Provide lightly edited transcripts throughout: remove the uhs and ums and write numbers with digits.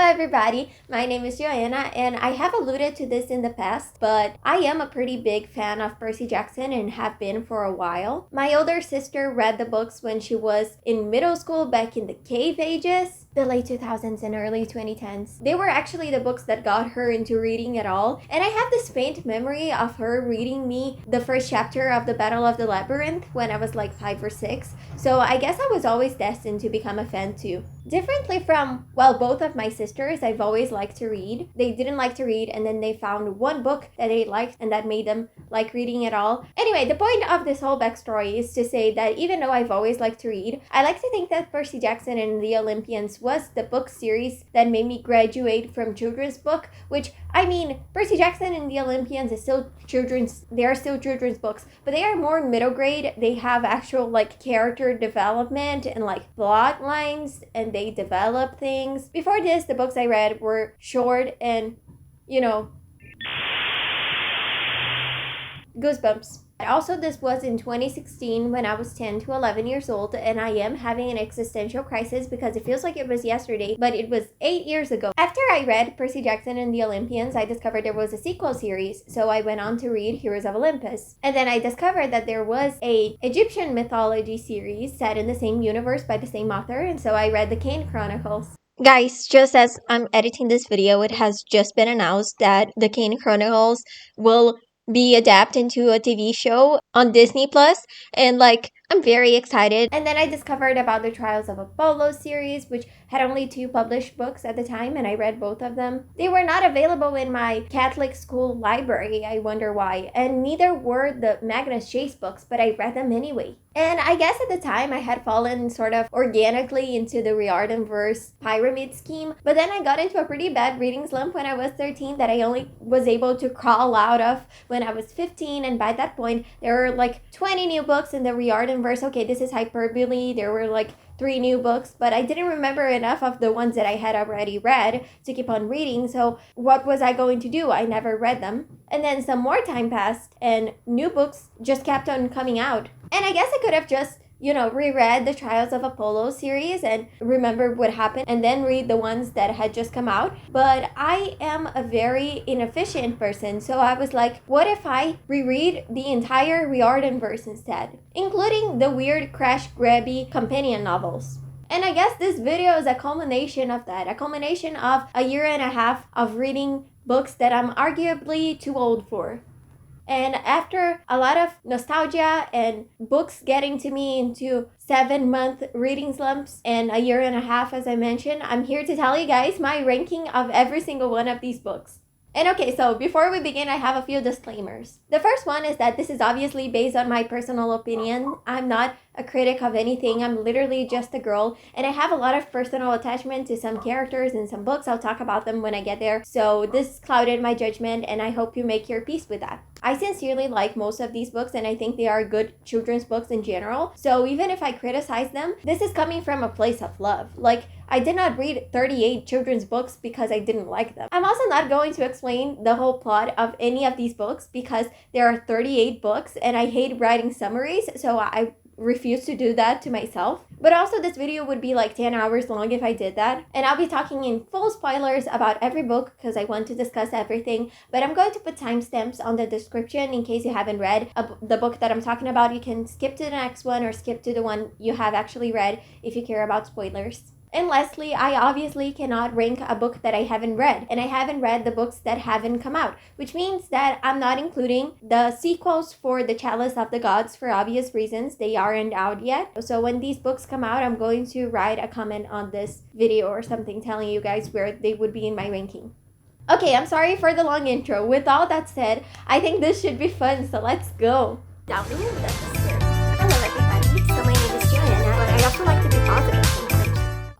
everybody, my name is Joanna and I have alluded to this in the past, but I am a pretty big fan of Percy Jackson and have been for a while. My older sister read the books when she was in middle school back in the cave ages, the late 2000s and early 2010s. They were actually the books that got her into reading at all, and I have this faint memory of her reading me the first chapter of the Battle of the Labyrinth when I was like 5 or 6, so I guess I was always destined to become a fan too. Differently from, well, both of my sisters, I've always liked to read. They didn't like to read, and then they found one book that they liked and that made them like reading at all. Anyway, the point of this whole backstory is to say that even though I've always liked to read, I like to think that Percy Jackson and the Olympians was the book series that made me graduate from children's book, which, I mean, Percy Jackson and the Olympians is still they are still children's books, but they are more middle grade. They have actual like character development and like plot lines, and they develop things. Before this, the books I read were short and, you know, goosebumps. Also, this was in 2016 when I was 10 to 11 years old, and I am having an existential crisis because it feels like it was yesterday, but it was 8 years ago. After I read Percy Jackson and the Olympians, I discovered there was a sequel series, so I went on to read Heroes of Olympus. And then I discovered that there was a Egyptian mythology series set in the same universe by the same author, and so I read the Kane Chronicles. Guys, just as I'm editing this video, it has just been announced that the Kane Chronicles will be adapted into a TV show on Disney Plus, and like I'm very excited. And then I discovered about the Trials of Apollo series, which had only 2 published books at the time, and I read both of them. They were not available in my Catholic school library, I wonder why, and neither were the Magnus Chase books, but I read them anyway. And I guess at the time I had fallen sort of organically into the riordanverse pyramid scheme, but then I got into a pretty bad reading slump when I was 13 that I only was able to crawl out of when I was 15, and by that point there were like 20 new books in the riordanverse. Okay, this is hyperbole. There were like 3 new books, but I didn't remember enough of the ones that I had already read to keep on reading, so what was I going to do? I never read them. And then some more time passed and new books just kept on coming out. And I guess I could have just, you know, reread the Trials of Apollo series and remember what happened and then read the ones that had just come out. But I am a very inefficient person, so I was like, what if I reread the entire riordanverse instead, including the weird crash grabby companion novels. And I guess this video is a culmination of that, a culmination of a year and a half of reading books that I'm arguably too old for. And after a lot of nostalgia and books getting to me into 7-month reading slumps and a year and a half, as I mentioned, I'm here to tell you guys my ranking of every single one of these books. And okay, so before we begin, I have a few disclaimers. The first one is that this is obviously based on my personal opinion. I'm not a critic of anything. I'm literally just a girl, and I have a lot of personal attachment to some characters in some books. I'll talk about them when I get there. So this clouded my judgment, and I hope you make your peace with that. I sincerely like most of these books, and I think they are good children's books in general. So even if I criticize them, this is coming from a place of love. Like, I did not read 38 children's books because I didn't like them. I'm also not going to explain the whole plot of any of these books because there are 38 books and I hate writing summaries, so I refuse to do that to myself. But also this video would be like 10 hours long if I did that, and I'll be talking in full spoilers about every book because I want to discuss everything, but I'm going to put timestamps on the description in case you haven't read the book that I'm talking about. You can skip to the next one or skip to the one you have actually read if you care about spoilers. And lastly, I obviously cannot rank a book that I haven't read, and I haven't read the books that haven't come out, which means that I'm not including the sequels for the Chalice of the Gods for obvious reasons. They aren't out yet. So when these books come out, I'm going to write a comment on this video or something telling you guys where they would be in my ranking. Okay, I'm sorry for the long intro. With all that said, I think this should be fun, so let's go. Hello everybody, so my name is Joanna, but I also like to be positive.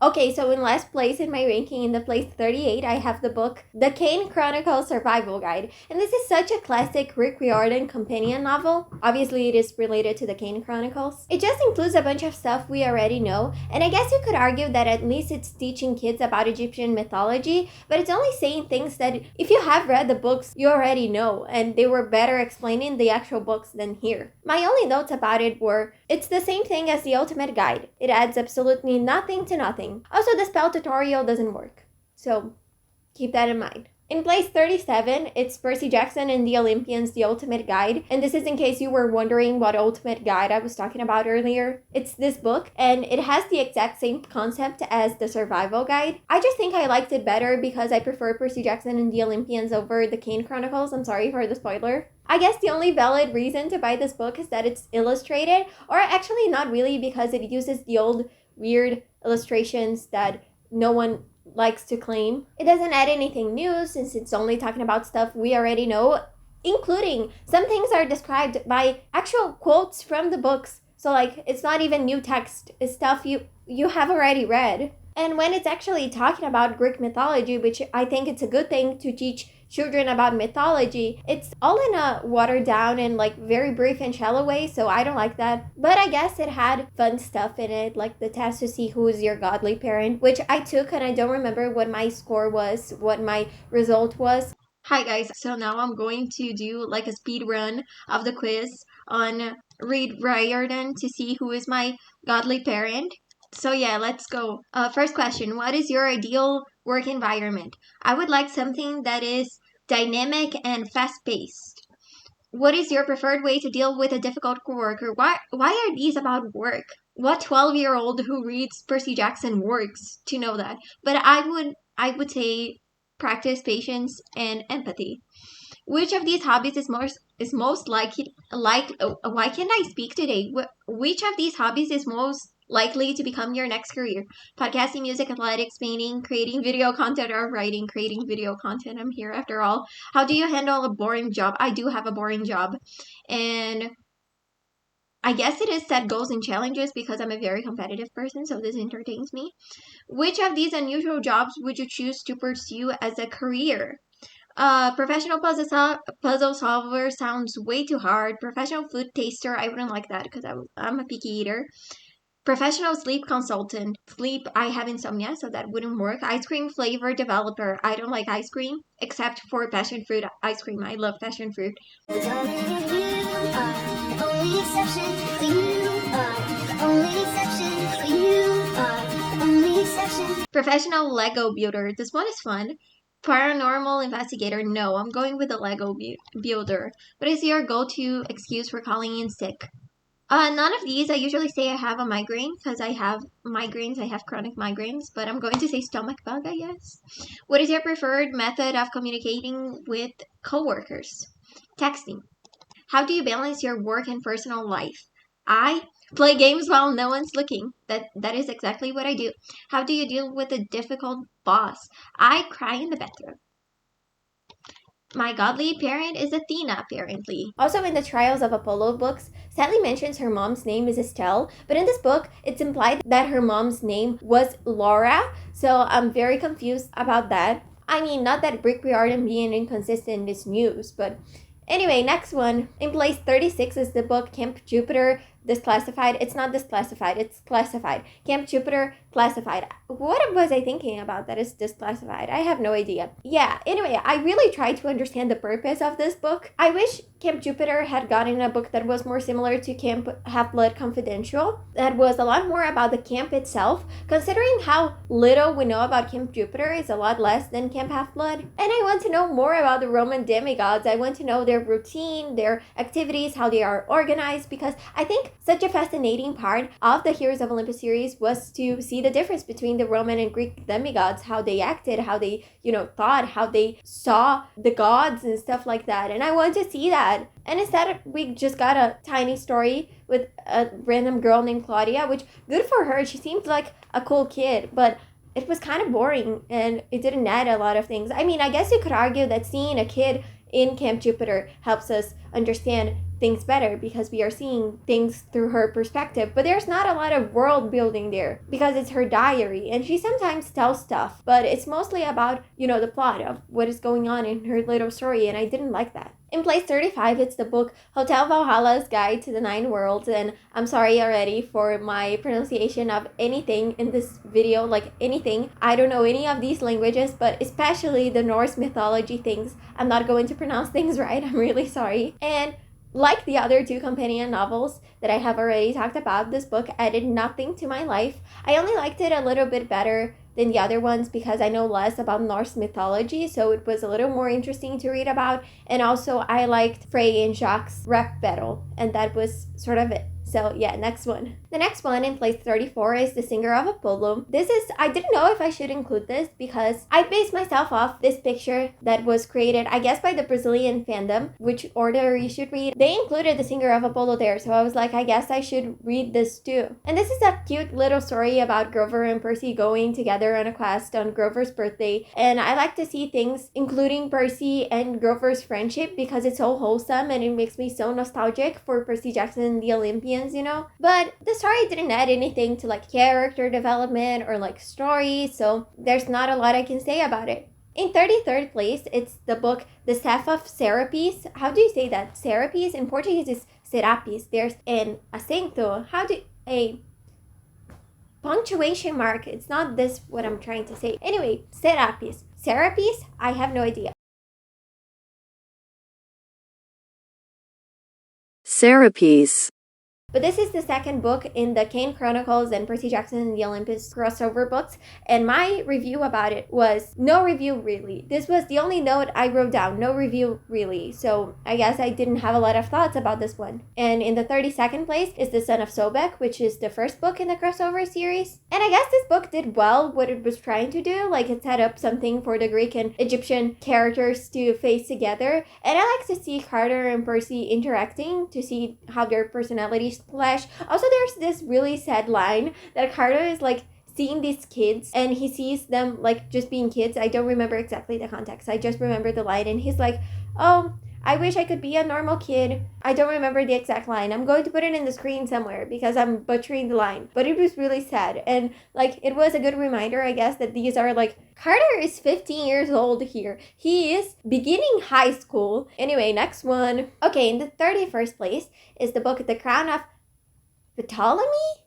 Okay, so in last place in my ranking, in the place 38, I have the book The Kane Chronicles Survival Guide. And this is such a classic Rick Riordan companion novel. Obviously, it is related to the Kane Chronicles. It just includes a bunch of stuff we already know, and I guess you could argue that at least it's teaching kids about Egyptian mythology, but it's only saying things that if you have read the books, you already know, and they were better explaining the actual books than here. My only notes about it were, it's the same thing as the Ultimate Guide. It adds absolutely nothing to nothing. Also, the spell tutorial doesn't work. So keep that in mind. In place 37, it's Percy Jackson and the Olympians, The Ultimate Guide. And this is in case you were wondering what Ultimate Guide I was talking about earlier. It's this book, and it has the exact same concept as the Survival Guide. I just think I liked it better because I prefer Percy Jackson and the Olympians over the Kane Chronicles. I'm sorry for the spoiler. I guess the only valid reason to buy this book is that it's illustrated, or actually not really, because it uses the old weird illustrations that no one likes to claim. It doesn't add anything new since it's only talking about stuff we already know, including some things are described by actual quotes from the books. So like, it's not even new text, it's stuff you have already read. And when it's actually talking about Greek mythology, which I think it's a good thing to teach children about mythology, it's all in a watered down and like very brief and shallow way, so I don't like that. But I guess it had fun stuff in it, like the test to see who is your godly parent, which I took, and I don't remember what my score was, what my result was. Hi guys, so now I'm going to do like a speed run of the quiz on read Riordan to see who is my godly parent. So yeah, let's go. First question, what is your ideal work environment? I would like something that is dynamic and fast-paced. What is your preferred way to deal with a difficult coworker? Why are these about work? What 12-year-old who reads Percy Jackson works to know that? But I would say practice patience and empathy. Which of these hobbies is most likely why can't I speak today? Which of these hobbies is most likely to become your next career? Podcasting, music, athletics, painting, creating video content, or writing. Creating video content. I'm here after all. How do you handle a boring job? I do have a boring job, and I guess it is set goals and challenges because I'm a very competitive person, so this entertains me. Which of these unusual jobs would you choose to pursue as a career? Professional puzzle solver sounds way too hard. Professional food taster, I wouldn't like that because I'm a picky eater. Professional sleep consultant. Sleep, I have insomnia, so that wouldn't work. Ice cream flavor developer. I don't like ice cream, except for passion fruit ice cream. I love passion fruit. Professional Lego builder. This one is fun. Paranormal investigator. No, I'm going with the Lego builder. What is your go-to excuse for calling in sick? None of these. I usually say I have a migraine because I have migraines. I have chronic migraines, but I'm going to say stomach bug, I guess. What is your preferred method of communicating with coworkers? Texting. How do you balance your work and personal life? I play games while no one's looking. That is exactly what I do. How do you deal with a difficult boss? I cry in the bathroom. My godly parent is Athena, apparently. Also in the Trials of Apollo books, Sally mentions her mom's name is Estelle, but in this book, it's implied that her mom's name was Laura, so I'm very confused about that. I mean, not that Rick Riordan being inconsistent is news, but anyway, next one. In place 36 is the book Camp Jupiter Disclassified. It's not disclassified, it's classified. Camp Jupiter Classified. What was I thinking about that is disclassified? I have no idea. Yeah, anyway, I really tried to understand the purpose of this book. I wish Camp Jupiter had gotten a book that was more similar to Camp Half-Blood Confidential. That was a lot more about the camp itself. Considering how little we know about Camp Jupiter, is a lot less than Camp Half-Blood. And I want to know more about the Roman demigods. I want to know their routine, their activities, how they are organized, because I think such a fascinating part of the Heroes of Olympus series was to see the difference between the Roman and Greek demigods, how they acted, how they, thought, how they saw the gods and stuff like that. And I want to see that. And instead, we just got a tiny story with a random girl named Claudia, which, good for her. She seemed like a cool kid, but it was kind of boring and it didn't add a lot of things. I mean, I guess you could argue that seeing a kid in Camp Jupiter helps us understand things better because we are seeing things through her perspective, but there's not a lot of world building there because it's her diary and she sometimes tells stuff, but it's mostly about, the plot of what is going on in her little story, and I didn't like that. In place 35, it's the book Hotel Valhalla's Guide to the Nine Worlds, and I'm sorry already for my pronunciation of anything in this video, like anything. I don't know any of these languages, but especially the Norse mythology things. I'm not going to pronounce things right, I'm really sorry. And like the other two companion novels that I have already talked about, this book added nothing to my life. I only liked it a little bit better than the other ones because I know less about Norse mythology, so it was a little more interesting to read about. And also I liked Frey and Jacques' rap battle, and that was sort of it. So yeah, next one. The next one in place 34 is The Singer of Apollo. This is, I didn't know if I should include this because I based myself off this picture that was created, I guess, by the Brazilian fandom, which order you should read. They included The Singer of Apollo there, so I was like, I guess I should read this too. And this is a cute little story about Grover and Percy going together on a quest on Grover's birthday. And I like to see things including Percy and Grover's friendship because it's so wholesome and it makes me so nostalgic for Percy Jackson and the Olympians, you know. But the story didn't add anything to like character development or like story, so there's not a lot I can say about it. In 33rd place, it's the book The Staff of Serapis. How do you say that? Serapis in Portuguese is Serapis. There's an acento. A punctuation mark. It's not this what I'm trying to say. Anyway, Serapis. Serapis, I have no idea. Serapis. But this is the second book in the Kane Chronicles and Percy Jackson and the Olympus crossover books, and my review about it was no review really. This was the only note I wrote down, no review really, so I guess I didn't have a lot of thoughts about this one. And in the 32nd place is The Son of Sobek, which is the first book in the crossover series. And I guess this book did well what it was trying to do, like it set up something for the Greek and Egyptian characters to face together, and I like to see Carter and Percy interacting to see how their personalities clash. Also, there's this really sad line that Carter is like seeing these kids and he sees them like just being kids. I don't remember exactly the context. I just remember the line and he's like, oh, I wish I could be a normal kid. I don't remember the exact line. I'm going to put it in the screen somewhere because I'm butchering the line. But it was really sad. And like it was a good reminder, I guess, that these are like, Carter is 15 years old here. He is beginning high school. Anyway, next one. Okay, in the 31st place is the book The Crown of Ptolemy?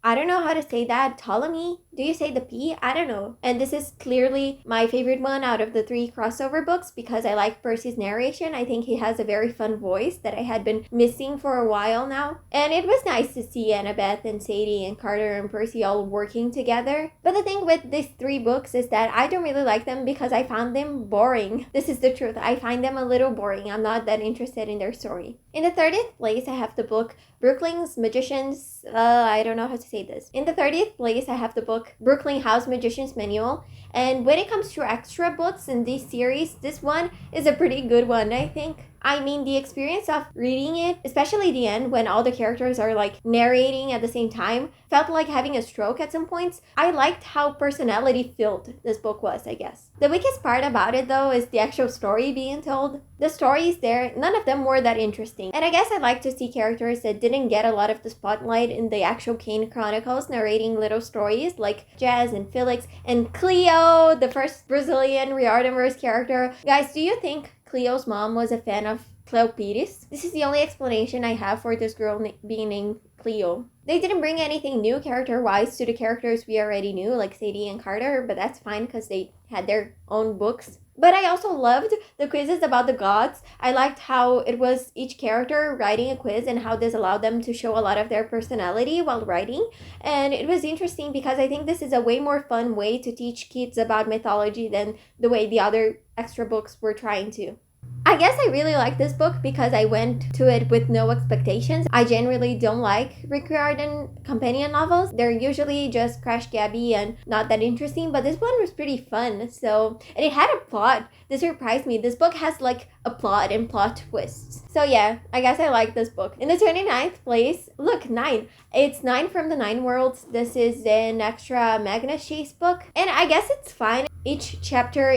I don't know how to say that. Ptolemy? Do you say the P? I don't know. And this is clearly my favorite one out of the 3 crossover books because I like Percy's narration. I think he has a very fun voice that I had been missing for a while now. And it was nice to see Annabeth and Sadie and Carter and Percy all working together. But the thing with these 3 books is that I don't really like them because I found them boring. This is the truth. I find them a little boring. I'm not that interested in their story. In the 30th place, I have the book Brooklyn's Magicians. I don't know how to say this. In the 30th place, I have the book Brooklyn House Magician's Manual. And when it comes to extra books in this series, this one is a pretty good one, I think. I mean, the experience of reading it, especially the end when all the characters are like narrating at the same time, felt like having a stroke at some points. I liked how personality filled this book was, I guess. The weakest part about it though is the actual story being told. The stories there, none of them were that interesting. And I guess I like to see characters that didn't get a lot of the spotlight in the actual Kane Chronicles narrating little stories like Jazz and Felix and Cleo, the first Brazilian riordanverse character. Guys, do you think Cleo's mom was a fan of Cleo Pires? This is the only explanation I have for this girl being named Cleo. They didn't bring anything new character-wise to the characters we already knew, like Sadie and Carter, but that's fine because they had their own books. But I also loved the quizzes about the gods. I liked how it was each character writing a quiz and how this allowed them to show a lot of their personality while writing. And it was interesting because I think this is a way more fun way to teach kids about mythology than the way the other extra books were trying to. I guess I really like this book because I went to it with no expectations. I generally don't like Rick Riordan companion novels. They're usually just Crash Gabby and not that interesting, but this one was pretty fun. So, and it had a plot. This surprised me. This book has like a plot and plot twists. So yeah, I guess I like this book. In the 29th place, look, 9. It's 9 from the 9 Worlds. This is an extra Magnus Chase book. And I guess it's fine. Each chapter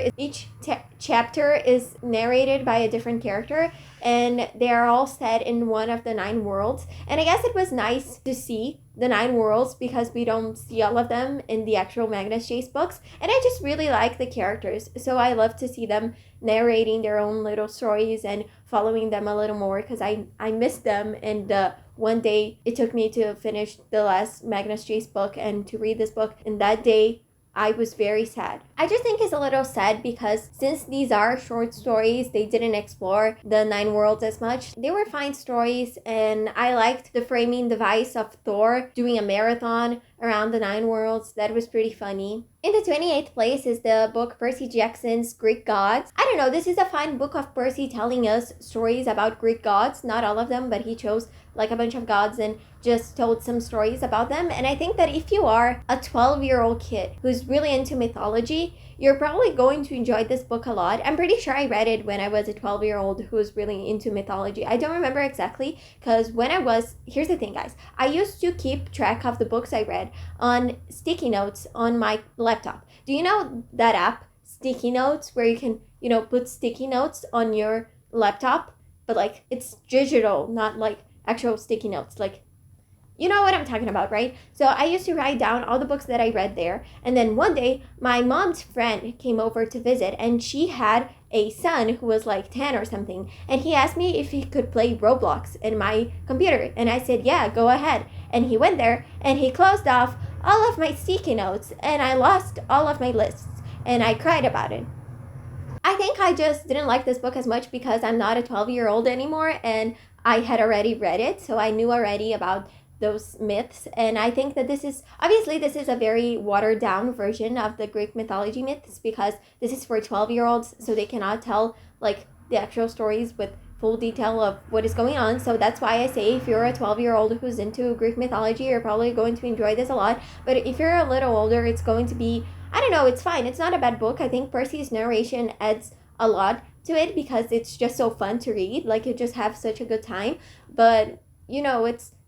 is narrated by a different character, and they are all set in one of the 9 worlds. And I guess it was nice to see the 9 worlds because we don't see all of them in the actual Magnus Chase books. And I just really like the characters, so I love to see them narrating their own little stories and following them a little more because I miss them. And one day it took me to finish the last Magnus Chase book and to read this book, and that day I was very sad. I just think it's a little sad because since these are short stories, they didn't explore the 9 worlds as much. They were fine stories, and I liked the framing device of Thor doing a marathon around the 9 worlds. That was pretty funny. In the 28th place is the book Percy Jackson's Greek Gods. I don't know, this is a fine book of Percy telling us stories about Greek gods. Not all of them, but he chose like a bunch of gods and just told some stories about them. And I think that if you are a 12-year-old kid who's really into mythology, you're probably going to enjoy this book a lot. I'm pretty sure I read it when I was a 12-year-old who was really into mythology. I don't remember exactly because here's the thing, guys. I used to keep track of the books I read on sticky notes on my laptop. Do you know that app, Sticky Notes, where you can, put sticky notes on your laptop? But like, it's digital, not like actual sticky notes. Like, you know what I'm talking about, right? So I used to write down all the books that I read there. And then one day, my mom's friend came over to visit, and she had a son who was like 10 or something. And he asked me if he could play Roblox in my computer. And I said, yeah, go ahead. And he went there, and he closed off all of my sticky notes, and I lost all of my lists. And I cried about it. I think I just didn't like this book as much because I'm not a 12-year-old anymore, and I had already read it, so I knew already about those myths. And I think that this is a very watered down version of the Greek mythology myths because this is for 12-year-olds, so they cannot tell like the actual stories with full detail of what is going on. So that's why I say if you're a 12-year-old who's into Greek mythology, you're probably going to enjoy this a lot. But if you're a little older, it's going to be, I don't know, it's fine. It's not a bad book. I think Percy's narration adds a lot to it because it's just so fun to read. Like, you just have such a good time. But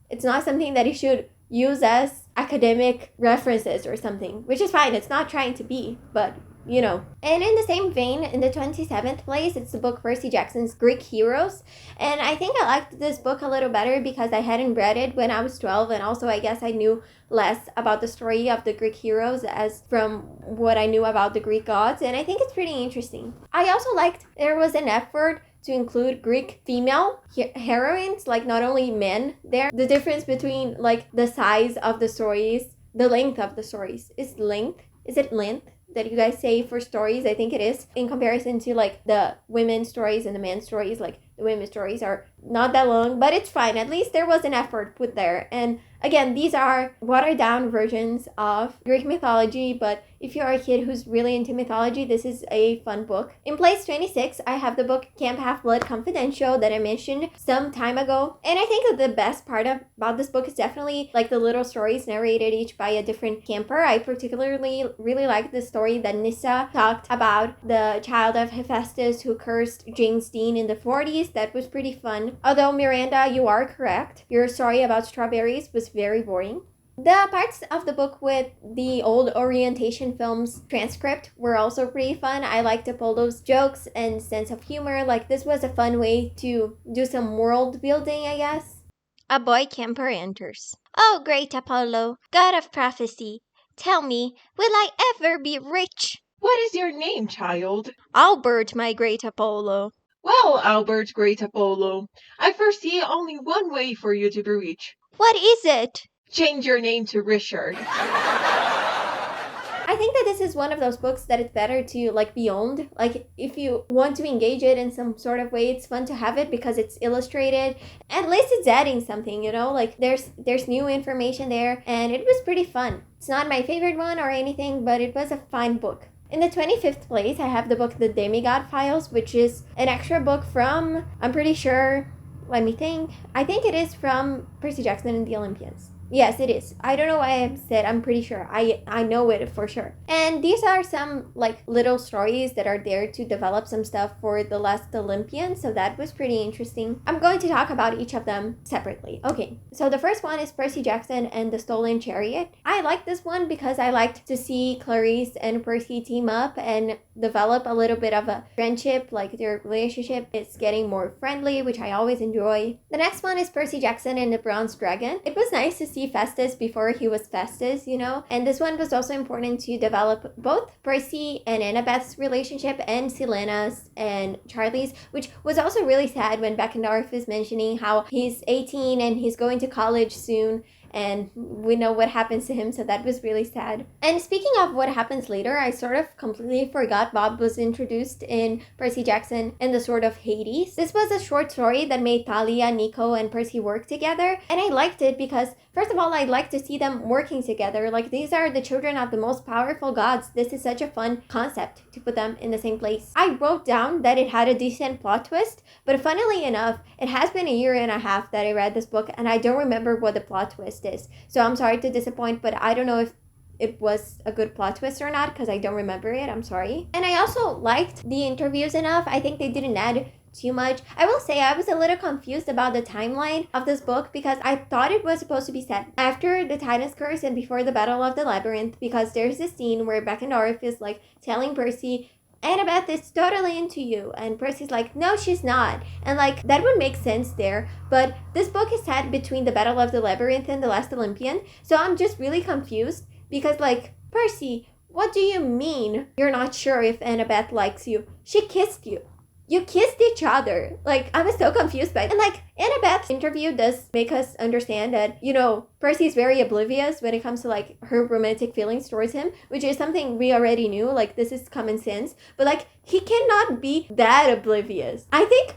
it's not something that you should use as academic references or something, which is fine. It's not trying to be, but And in the same vein, in the 27th place, it's the book Percy Jackson's Greek Heroes. And I think I liked this book a little better because I hadn't read it when I was 12, and also I guess I knew less about the story of the Greek heroes as from what I knew about the Greek gods, and I think it's pretty interesting. I also liked there was an effort to include Greek female heroines, like not only men there. The difference between like the size of the stories, the length of the stories. Is it length that you guys say for stories? I think it is. In comparison to like the women's stories and the men's stories, like the women's stories are not that long, but it's fine. At least there was an effort put there. And again, these are watered down versions of Greek mythology, but if you're a kid who's really into mythology, this is a fun book. In place 26, I have the book Camp Half-Blood Confidential that I mentioned some time ago. And I think that the best part about this book is definitely like the little stories narrated each by a different camper. I particularly really like the story that Nissa talked about the child of Hephaestus who cursed James Dean in the 40s. That was pretty fun. Although, Miranda, you are correct. Your story about strawberries was very boring. The parts of the book with the old orientation films transcript were also pretty fun. I liked Apollo's jokes and sense of humor. Like, this was a fun way to do some world building, I guess. A boy camper enters. Oh, great Apollo, god of prophecy, tell me, will I ever be rich? What is your name, child? Albert, my great Apollo. Well, Albert, great Apollo, I foresee only one way for you to be rich. What is it? Change your name to Richard. I think that this is one of those books that it's better to like be owned. Like, if you want to engage it in some sort of way, it's fun to have it because it's illustrated. At least it's adding something, like there's new information there, and it was pretty fun. It's not my favorite one or anything, but it was a fine book. In the 25th place, I have the book The Demigod Files, which is an extra book from, I'm pretty sure, let me think. I think it is from Percy Jackson and the Olympians. Yes, it is. I don't know why I said I'm pretty sure. I know it for sure. And these are some like little stories that are there to develop some stuff for the Last Olympian. So that was pretty interesting. I'm going to talk about each of them separately. Okay, so the first one is Percy Jackson and the Stolen Chariot. I like this one because I liked to see Clarice and Percy team up and develop a little bit of a friendship. Like, their relationship is getting more friendly, which I always enjoy. The next one is Percy Jackson and the Bronze Dragon. It was nice to see Festus before he was Festus, and this one was also important to develop both Percy and Annabeth's relationship and Selena's and Charlie's, which was also really sad when Beckendorf is mentioning how he's 18 and he's going to college soon, and we know what happens to him, so that was really sad. And speaking of what happens later, I sort of completely forgot Bob was introduced in Percy Jackson and the Sword of Hades. This was a short story that made Thalia, Nico, and Percy work together, and I liked it because, first of all, I like to see them working together. Like, these are the children of the most powerful gods. This is such a fun concept to put them in the same place. I wrote down that it had a decent plot twist, but funnily enough, it has been a year and a half that I read this book, and I don't remember what the plot twist is. So I'm sorry to disappoint, but I don't know if it was a good plot twist or not, because I don't remember it. I'm sorry. And I also liked the interviews enough. I think they didn't add too much. I will say I was a little confused about the timeline of this book because I thought it was supposed to be set after the Titan's Curse and before the Battle of the Labyrinth, because there's this scene where Beckendorf is like telling Percy, Annabeth is totally into you, and Percy's like, no, she's not, and like that would make sense there, but this book is set between the Battle of the Labyrinth and the Last Olympian, so I'm just really confused because, like, Percy, what do you mean you're not sure if Annabeth likes you? She kissed you. You kissed each other. Like, I was so confused by it. And, like, Annabeth's interview does make us understand that, you know, Percy's very oblivious when it comes to, like, her romantic feelings towards him, which is something we already knew. Like, this is common sense. But, like, he cannot be that oblivious. I think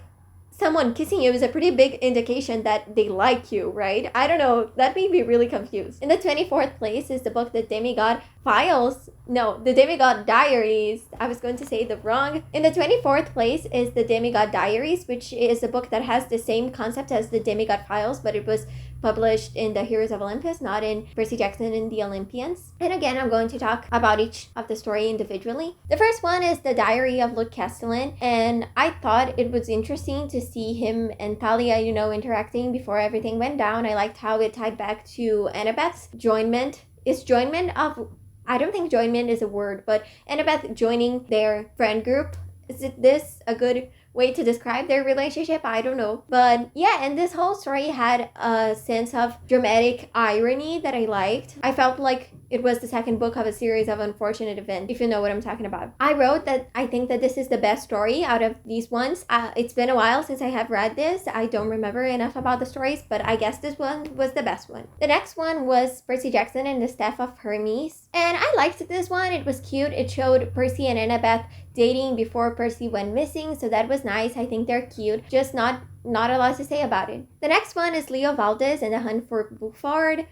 someone kissing you is a pretty big indication that they like you, right? I don't know. That made me really confused. In the 24th place is the book The Demigod Files. No, The Demigod Diaries. I was going to say the wrong. In the 24th place is The Demigod Diaries, which is a book that has the same concept as The Demigod Files, but it was published in the Heroes of Olympus, not in Percy Jackson and the Olympians. And again, I'm going to talk about each of the story individually. The first one is The Diary of Luke Castellan, and I thought it was interesting to see him and Thalia, you know, interacting before everything went down. I liked how it tied back to Annabeth's joinment. Is joinment of... I don't think joinment is a word, but Annabeth joining their friend group. Is this a good way to describe their relationship? I don't know. But yeah, and this whole story had a sense of dramatic irony that I liked. I felt like it was the second book of a series of unfortunate events, if you know what I'm talking about. I wrote that I think that this is the best story out of these ones. It's been a while since I have read this. I don't remember enough about the stories, but I guess this one was the best one. The next one was Percy Jackson and the Staff of Hermes. And I liked this one. It was cute. It showed Percy and Annabeth dating before Percy went missing, so that was nice. I think they're cute. Just not a lot to say about it. The next one is Leo Valdez and the Hunt for Buford.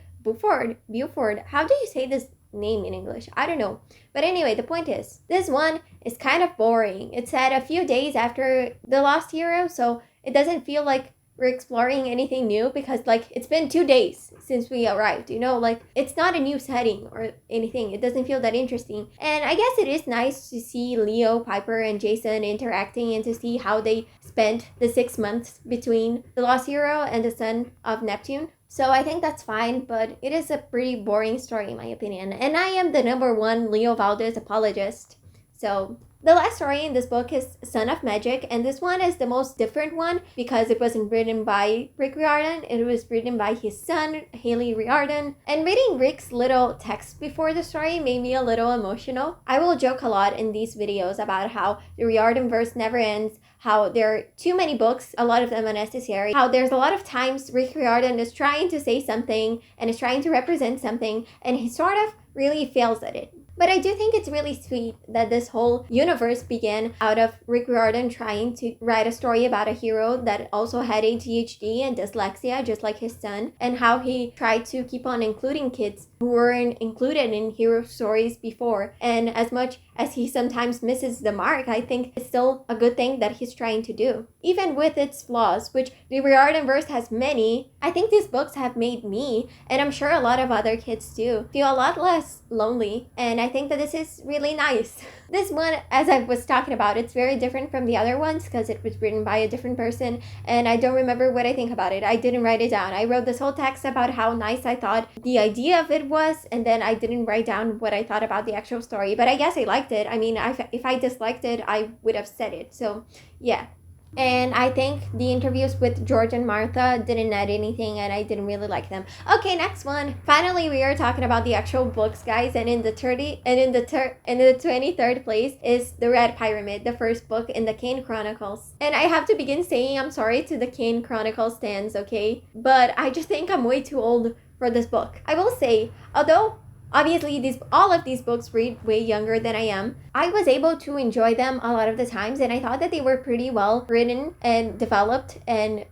How do you say this name in English? I don't know. But anyway, the point is, this one is kind of boring. It's set a few days after the Lost Hero, so it doesn't feel like we're exploring anything new because, like, it's been 2 days since we arrived, you know? Like, it's not a new setting or anything. It doesn't feel that interesting. And I guess it is nice to see Leo, Piper, and Jason interacting and to see how they spent the 6 months between the Lost Hero and the Son of Neptune. So I think that's fine, but it is a pretty boring story in my opinion. And I am the #1 Leo Valdez apologist. So the last story in this book is Son of Magic, and this one is the most different one because it wasn't written by Rick Riordan, it was written by his son, Haley Riordan. And reading Rick's little text before the story made me a little emotional. I will joke a lot in these videos about how the Riordanverse never ends, how there are too many books, a lot of them unnecessary, how there's a lot of times Rick Riordan is trying to say something and is trying to represent something, and he sort of really fails at it. But I do think it's really sweet that this whole universe began out of Rick Riordan trying to write a story about a hero that also had ADHD and dyslexia, just like his son, and how he tried to keep on including kids who weren't included in hero stories before. And as much as he sometimes misses the mark, I think it's still a good thing that he's trying to do. Even with its flaws, which the Riordanverse has many, I think these books have made me, and I'm sure a lot of other kids too, feel a lot less lonely, and I think that this is really nice. This one, as I was talking about, it's very different from the other ones because it was written by a different person, and I don't remember what I think about it. I didn't write it down. I wrote this whole text about how nice I thought the idea of it was, and then I didn't write down what I thought about the actual story, but I guess I liked it. I mean, if I disliked it, I would have said it. So, yeah. And I think the interviews with George and Martha didn't add anything, and I didn't really like them. Okay, next one. Finally, we are talking about the actual books, guys. And in the 23rd place is The Red Pyramid, the first book in the Kane Chronicles. And I have to begin saying I'm sorry to the Kane Chronicles stands, okay? But I just think I'm way too old for this book. I will say, although obviously all of these books read way younger than I am, I was able to enjoy them a lot of the times, and I thought that they were pretty well written and developed and,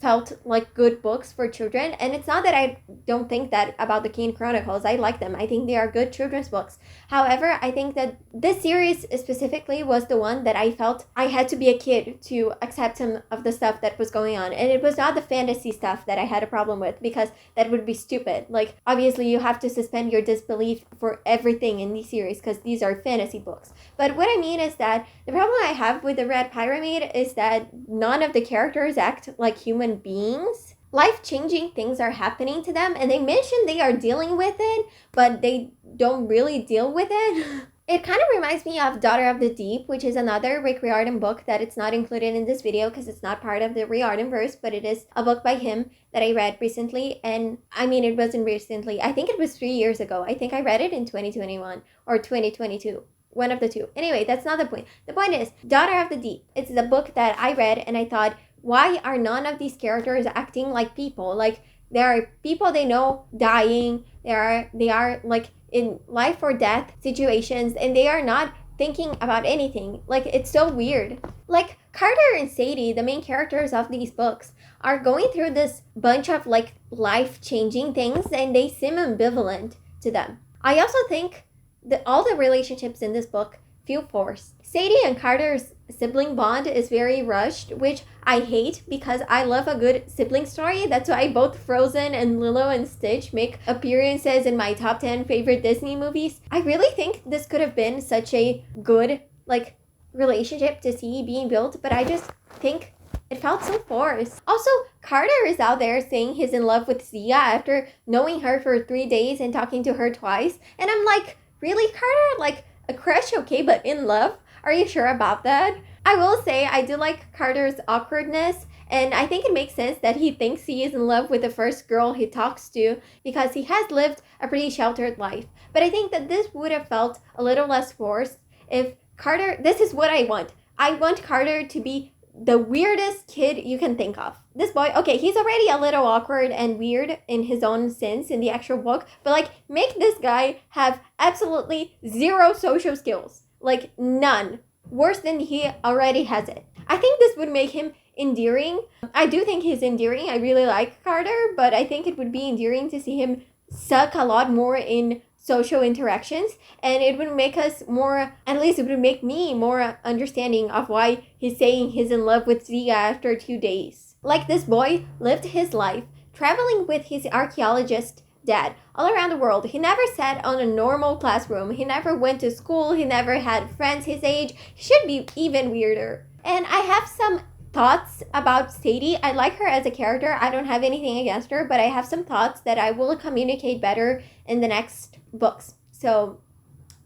felt like good books for children. And it's not that I don't think that about the Kane Chronicles. I like them. I think they are good children's books. However, I think that this series specifically was the one that I felt I had to be a kid to accept some of the stuff that was going on. And it was not the fantasy stuff that I had a problem with, because that would be stupid. Like, obviously you have to suspend your disbelief for everything in these series because these are fantasy books. But what I mean is that the problem I have with the Red Pyramid is that none of the characters act like human beings. Life-changing things are happening to them, and they mention they are dealing with it, but they don't really deal with it. It kind of reminds me of Daughter of the Deep, which is another Rick Riordan book that it's not included in this video because it's not part of the Riordanverse, but it is a book by him that I read recently. And I mean, it wasn't recently. I think it was 3 years ago. I think I read it in 2021 or 2022. One of the two. Anyway, that's not the point. The point is, Daughter of the Deep. It's the book that I read, and I thought, why are none of these characters acting like people? Like, there are people they know dying. They are like in life or death situations, and they are not thinking about anything. Like, it's so weird. Like, Carter and Sadie, the main characters of these books, are going through this bunch of like life-changing things, and they seem ambivalent to them. I also think that all the relationships in this book feel forced. Sadie and Carter's sibling bond is very rushed, which I hate because I love a good sibling story. That's why both Frozen and Lilo and Stitch make appearances in my top 10 favorite Disney movies. I really think this could have been such a good, like, relationship to see being built, but I just think it felt so forced. Also, Carter is out there saying he's in love with Zia after knowing her for 3 days and talking to her twice. And I'm like, really, Carter? Like, a crush, okay, but in love? Are you sure about that? I will say I do like Carter's awkwardness, and I think it makes sense that he thinks he is in love with the first girl he talks to because he has lived a pretty sheltered life. But I think that this would have felt a little less forced if Carter... This is what I want. I want Carter to be the weirdest kid you can think of. This boy, okay, he's already a little awkward and weird in his own sense in the actual book, but like, make this guy have absolutely zero social skills. Like, none. Worse than he already has it. I think this would make him endearing. I do think he's endearing. I really like Carter, but I think it would be endearing to see him suck a lot more in social interactions, and it would make us more, at least it would make me more understanding of why he's saying he's in love with Zia after 2 days. Like, this boy lived his life traveling with his archaeologist dad all around the world. He never sat on a normal classroom. He never went to school. He never had friends his age. He should be even weirder. And I have some thoughts about Sadie. I like her as a character. I don't have anything against her, but I have some thoughts that I will communicate better in the next books. So,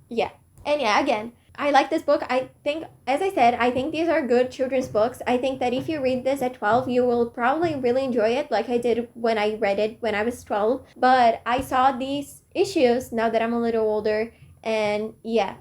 yeah. And yeah, again, I like this book. I think, as I said, I think these are good children's books. I think that if you read this at 12, you will probably really enjoy it like I did when I read it when I was 12. But I saw these issues now that I'm a little older, and yeah.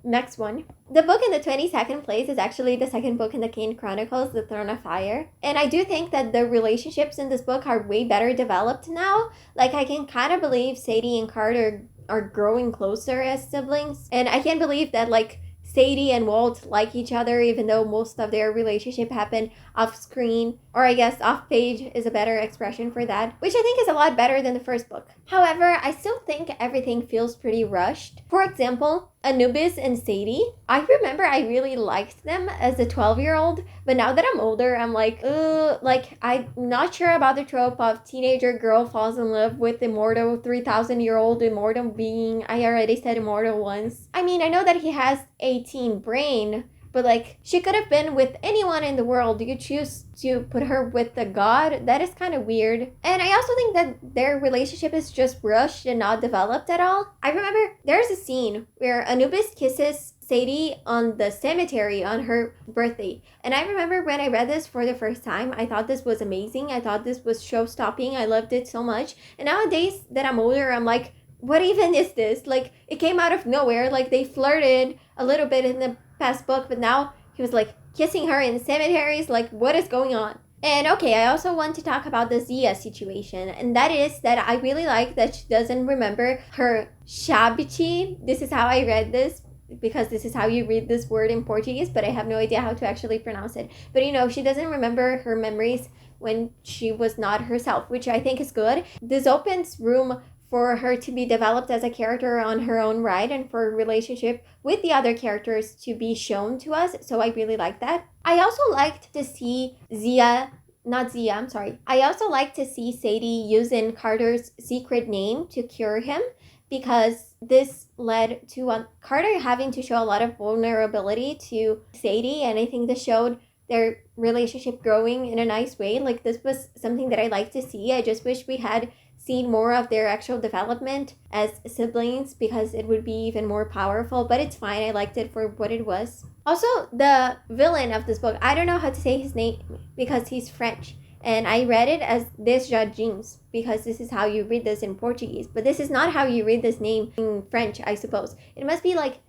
Next one. The book in the 22nd place is actually the second book in the Kane Chronicles, The Throne of Fire. And I do think that the relationships in this book are way better developed now. Like, I can kind of believe Sadie and Carter are growing closer as siblings. And I can't believe that, like, Sadie and Walt like each other, even though most of their relationship happened off screen, or I guess off page is a better expression for that, which I think is a lot better than the first book. However, I still think everything feels pretty rushed. For example, Anubis and Sadie, I remember I really liked them as a 12-year-old, but now that I'm older, I'm like, I'm not sure about the trope of teenager girl falls in love with immortal 3,000-year-old immortal being. I already said immortal once. I mean, I know that he has a teen brain, but like, she could have been with anyone in the world. You choose to put her with the god? That is kind of weird. And I also think that their relationship is just rushed and not developed at all. I remember there's a scene where Anubis kisses Sadie on the cemetery on her birthday. And I remember when I read this for the first time, I thought this was amazing. I thought this was show-stopping. I loved it so much. And nowadays that I'm older, I'm like, what even is this? Like, it came out of nowhere. Like, they flirted a little bit in the past book, but now he was like kissing her in cemeteries. Like, what is going on? And okay, I also want to talk about the Zia situation, and that is that I really like that she doesn't remember her shabichi. This is how I read this, because this is how you read this word in Portuguese, but I have no idea how to actually pronounce it. But she doesn't remember her memories when she was not herself, which I think is good. This opens room for her to be developed as a character on her own right, and for a relationship with the other characters to be shown to us. So I really like that. I also liked to see I also like to see Sadie using Carter's secret name to cure him, because this led to Carter having to show a lot of vulnerability to Sadie, and I think this showed their relationship growing in a nice way. Like, this was something that I like to see. I just wish we had seen more of their actual development as siblings, because it would be even more powerful, but it's fine. I liked it for what it was. Also, the villain of this book, I don't know how to say his name because he's French, and I read it as Des Jardins because this is how you read this in Portuguese, but this is not how you read this name in French, I suppose. It must be like,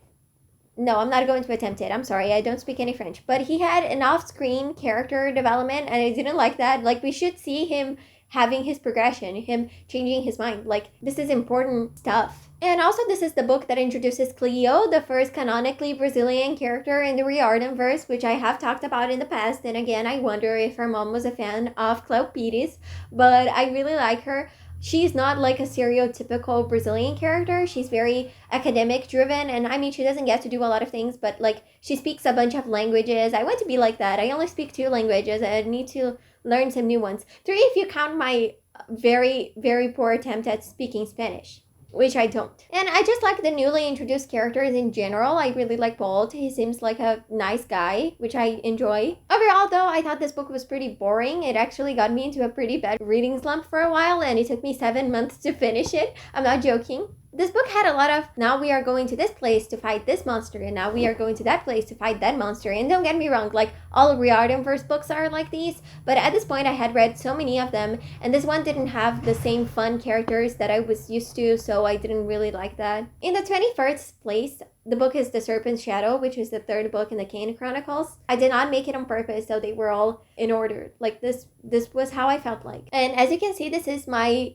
no, I'm not going to attempt it. I'm sorry, I don't speak any French. But he had an off-screen character development, and I didn't like that. Like, we should see him having his progression, him changing his mind. Like, this is important stuff. And also, this is the book that introduces Cleo, the first canonically Brazilian character in the riordanverse, which I have talked about in the past. And again, I wonder if her mom was a fan of Cleo Pires, but I really like her. She's not like a stereotypical Brazilian character. She's very academic driven, and I mean, she doesn't get to do a lot of things, but like, she speaks a bunch of languages. I want to be like that. I only speak 2 languages. I need to learn some new ones. 3 if you count my very, very poor attempt at speaking Spanish, which I don't. And I just like the newly introduced characters in general. I really like Bolt. He seems like a nice guy, which I enjoy. Overall, though, I thought this book was pretty boring. It actually got me into a pretty bad reading slump for a while, and it took me 7 months to finish it. I'm not joking. This book had a lot of, now we are going to this place to fight this monster, and now we are going to that place to fight that monster. And don't get me wrong, like, all riordanverse books are like these, but at this point I had read so many of them, and this one didn't have the same fun characters that I was used to, so I didn't really like that. In the 21st place, the book is The Serpent's Shadow, which is the 3rd book in the Kane Chronicles. I did not make it on purpose, so they were all in order. Like, this was how I felt like. And as you can see, this is my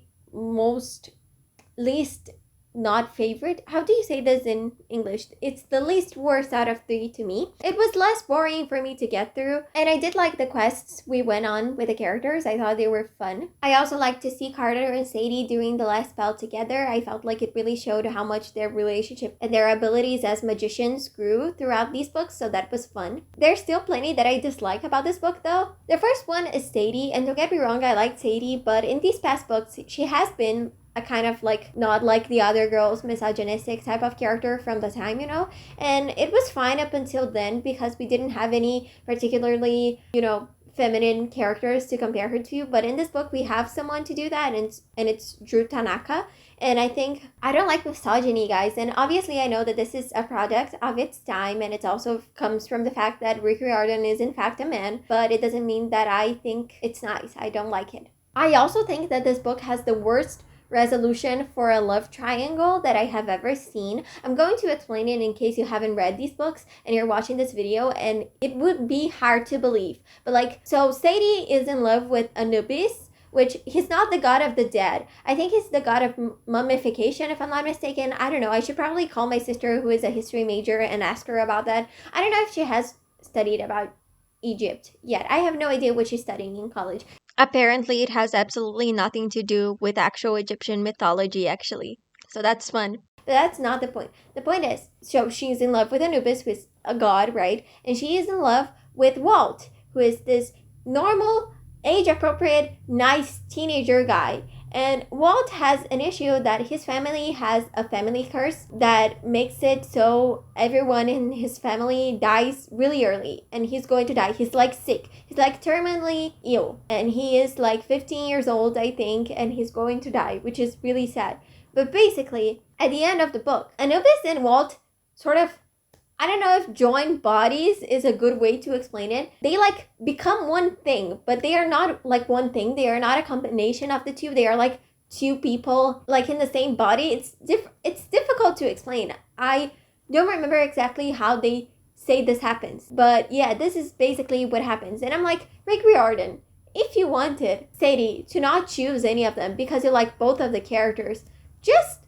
least not favorite. How do you say this in English? It's the least worst out of 3 to me. It was less boring for me to get through, and I did like the quests we went on with the characters. I thought they were fun. I also liked to see Carter and Sadie doing the last spell together. I felt like it really showed how much their relationship and their abilities as magicians grew throughout these books, so that was fun. There's still plenty that I dislike about this book, though. The first one is Sadie, and don't get me wrong, I liked Sadie, but in these past books, she has been a kind of like, not like the other girls, misogynistic type of character from the time, and it was fine up until then, because we didn't have any particularly, feminine characters to compare her to. But in this book we have someone to do that, and it's Drew Tanaka. And I don't like misogyny, guys, and obviously I know that this is a product of its time, and it also comes from the fact that Rick Riordan is in fact a man, but it doesn't mean that I think it's nice. I don't like it. I also think that this book has the worst resolution for a love triangle that I have ever seen. I'm going to explain it in case you haven't read these books and you're watching this video, and it would be hard to believe. But so Sadie is in love with Anubis, which he's not the god of the dead. I think he's the god of mummification, if I'm not mistaken. I don't know. I should probably call my sister, who is a history major, and ask her about that. I don't know if she has studied about Egypt yet. I have no idea what she's studying in college. Apparently, it has absolutely nothing to do with actual Egyptian mythology, actually. So that's fun. But that's not the point. The point is, so she's in love with Anubis, who is a god, right? And she is in love with Walt, who is this normal, age-appropriate, nice teenager guy. And Walt has an issue that his family has a family curse that makes it so everyone in his family dies really early. And he's going to die. He's like sick. He's like terminally ill. And he is like 15 years old, I think. And he's going to die, which is really sad. But basically, at the end of the book, Anubis and Walt sort of, I don't know if join bodies is a good way to explain it. They become one thing, but they are not like one thing. They are not a combination of the two. They are like 2 people in the same body. It's difficult to explain. I don't remember exactly how they say this happens, but yeah, this is basically what happens. And I'm like, Rick Riordan, if you wanted Sadie to not choose any of them because you like both of the characters, just,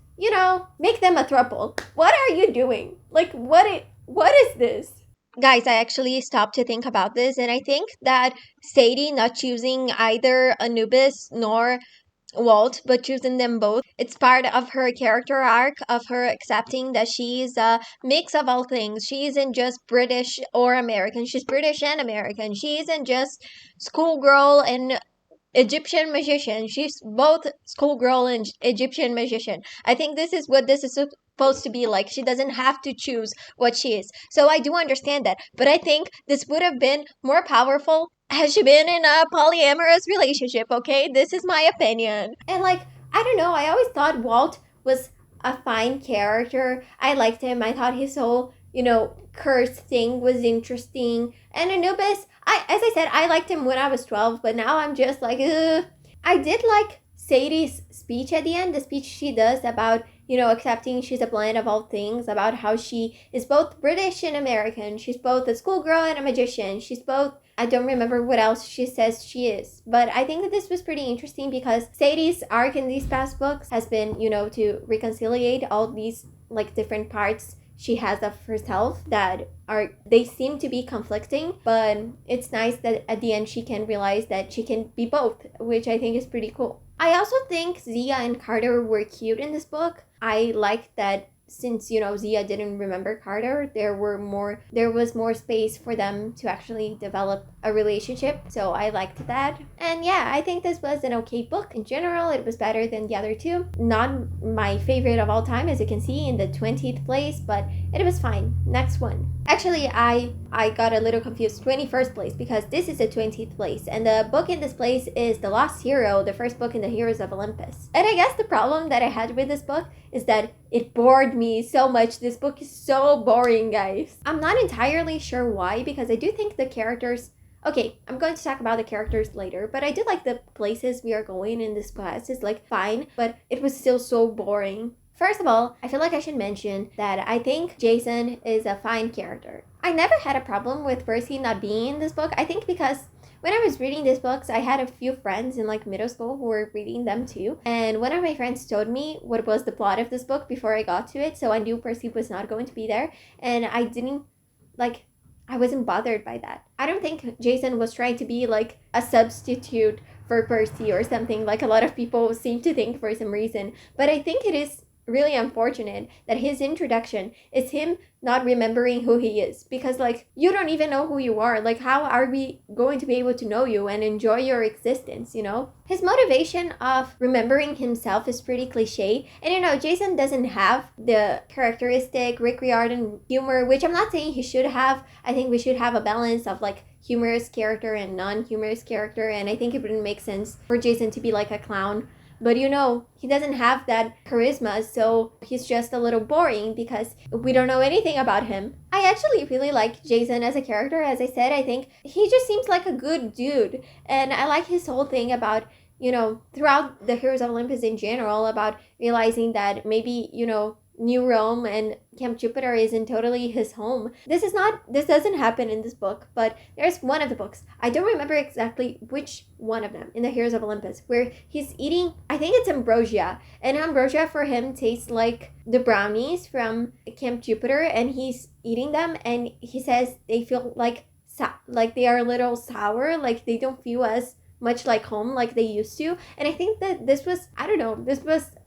make them a throuple. What are you doing? Like, what is this? Guys, I actually stopped to think about this, and I think that Sadie not choosing either Anubis nor Walt, but choosing them both, it's part of her character arc of her accepting that she's a mix of all things. She isn't just British or American, she's British and American. She isn't just schoolgirl and Egyptian magician. She's both schoolgirl and Egyptian magician. I think this is what this is supposed to be like. She doesn't have to choose what she is. So I do understand that. But I think this would have been more powerful had she been in a polyamorous relationship, okay? This is my opinion. And like, I don't know, I always thought Walt was a fine character. I liked him. I thought his whole, curse thing was interesting. And Anubis, as I said, I liked him when I was 12, but now I'm just like, ugh. I did like Sadie's speech at the end, the speech she does about, accepting she's a blend of all things, about how she is both British and American. She's both a schoolgirl and a magician. She's both, I don't remember what else she says she is. But I think that this was pretty interesting because Sadie's arc in these past books has been, to reconciliate all these, different parts she has of herself that they seem to be conflicting, but it's nice that at the end she can realize that she can be both, which I think is pretty cool. I also think Zia and Carter were cute in this book. I like that since, Zia didn't remember Carter, there was more space for them to actually develop a relationship. So I liked that. And yeah, I think this was an okay book. In general, it was better than the other two. Not my favorite of all time, as you can see, in the 20th place, but it was fine. Next one. Actually, I got a little confused. 21st place, because this is the 20th place. And the book in this place is The Lost Hero, the first book in the Heroes of Olympus. And I guess the problem that I had with this book is that it bored me so much. This book is so boring, guys. I'm not entirely sure why, because I do think the characters... Okay, I'm going to talk about the characters later, but I do like the places we are going in this class. It's fine, but it was still so boring. First of all, I feel like I should mention that I think Jason is a fine character. I never had a problem with Percy not being in this book. I think because when I was reading these books, I had a few friends in middle school who were reading them too. And one of my friends told me what was the plot of this book before I got to it. So I knew Percy was not going to be there. And I wasn't bothered by that. I don't think Jason was trying to be a substitute for Percy or something like a lot of people seem to think for some reason. But I think it is really unfortunate that his introduction is him not remembering who he is, because you don't even know who you are. How are we going to be able to know you and enjoy your existence? His motivation of remembering himself is pretty cliche, and Jason doesn't have the characteristic Rick Riordan humor, which I'm not saying he should have. I think we should have a balance of humorous character and non-humorous character, and I think it wouldn't make sense for Jason to be a clown. But he doesn't have that charisma, so he's just a little boring because we don't know anything about him. I actually really like Jason as a character. As I said, I think he just seems like a good dude. And I like his whole thing about, throughout the Heroes of Olympus in general, about realizing that maybe, New Rome and Camp Jupiter isn't totally his home. This doesn't happen in this book, but there's one of the books. I don't remember exactly which one of them in the Heroes of Olympus, where he's eating, I think it's ambrosia, and ambrosia for him tastes like the brownies from Camp Jupiter, and he's eating them, and he says they feel like they are a little sour, they don't feel as much like home like they used to. And I think that this was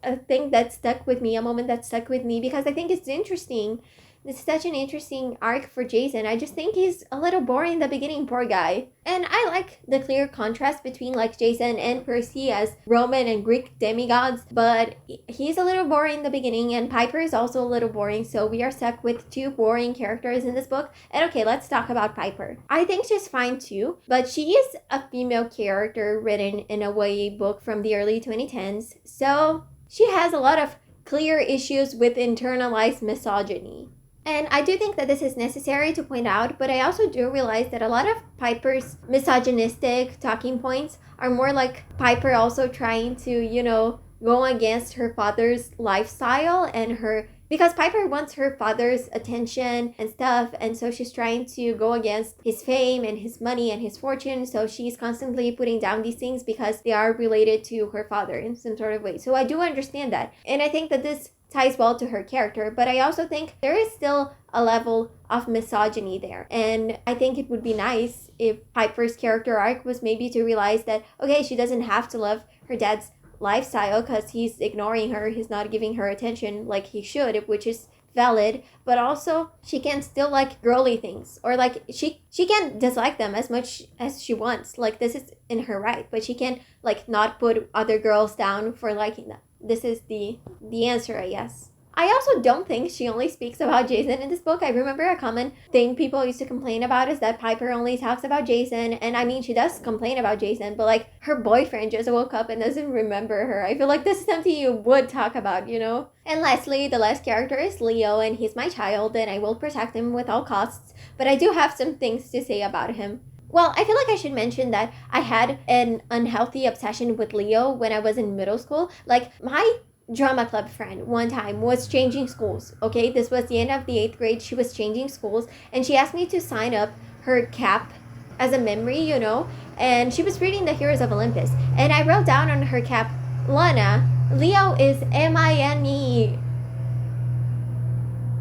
a thing that stuck with me, a moment that stuck with me, because I think it's interesting. It's such an interesting arc for Jason. I just think he's a little boring in the beginning, poor guy. And I like the clear contrast between Jason and Percy as Roman and Greek demigods, but he's a little boring in the beginning, and Piper is also a little boring, so we are stuck with two boring characters in this book. And okay, let's talk about Piper. I think she's fine too, but she is a female character written in a YA book from the early 2010s, so she has a lot of clear issues with internalized misogyny. And I do think that this is necessary to point out, but I also do realize that a lot of Piper's misogynistic talking points are more Piper also trying to, go against her father's lifestyle and her because Piper wants her father's attention and stuff, and so she's trying to go against his fame and his money and his fortune, so she's constantly putting down these things because they are related to her father in some sort of way. So I do understand that, and I think that this ties well to her character, but I also think there is still a level of misogyny there, and I think it would be nice if Piper's character arc was maybe to realize that, okay, she doesn't have to love her dad's lifestyle because he's ignoring her, he's not giving her attention like he should, which is valid, but also she can still like girly things, or like she can dislike them as much as she wants, like this is in her right, but she can like not put other girls down for liking them. This is the answer, I guess. I also don't think she only speaks about Jason in this book. I remember a common thing people used to complain about is that Piper only talks about Jason. And I mean, she does complain about Jason, but like her boyfriend just woke up and doesn't remember her. I feel like this is something you would talk about, you know? And lastly, the last character is Leo, and he's my child, and I will protect him with all costs. But I do have some things to say about him. Well, I feel like I should mention that I had an unhealthy obsession with Leo when I was in middle school. Like, my drama club friend one time was changing schools, okay? This was the end of the 8th grade. She was changing schools, and she asked me to sign up her cap as a memory, you know? And she was reading the Heroes of Olympus. And I wrote down on her cap, Lana, Leo is M-I-N-E.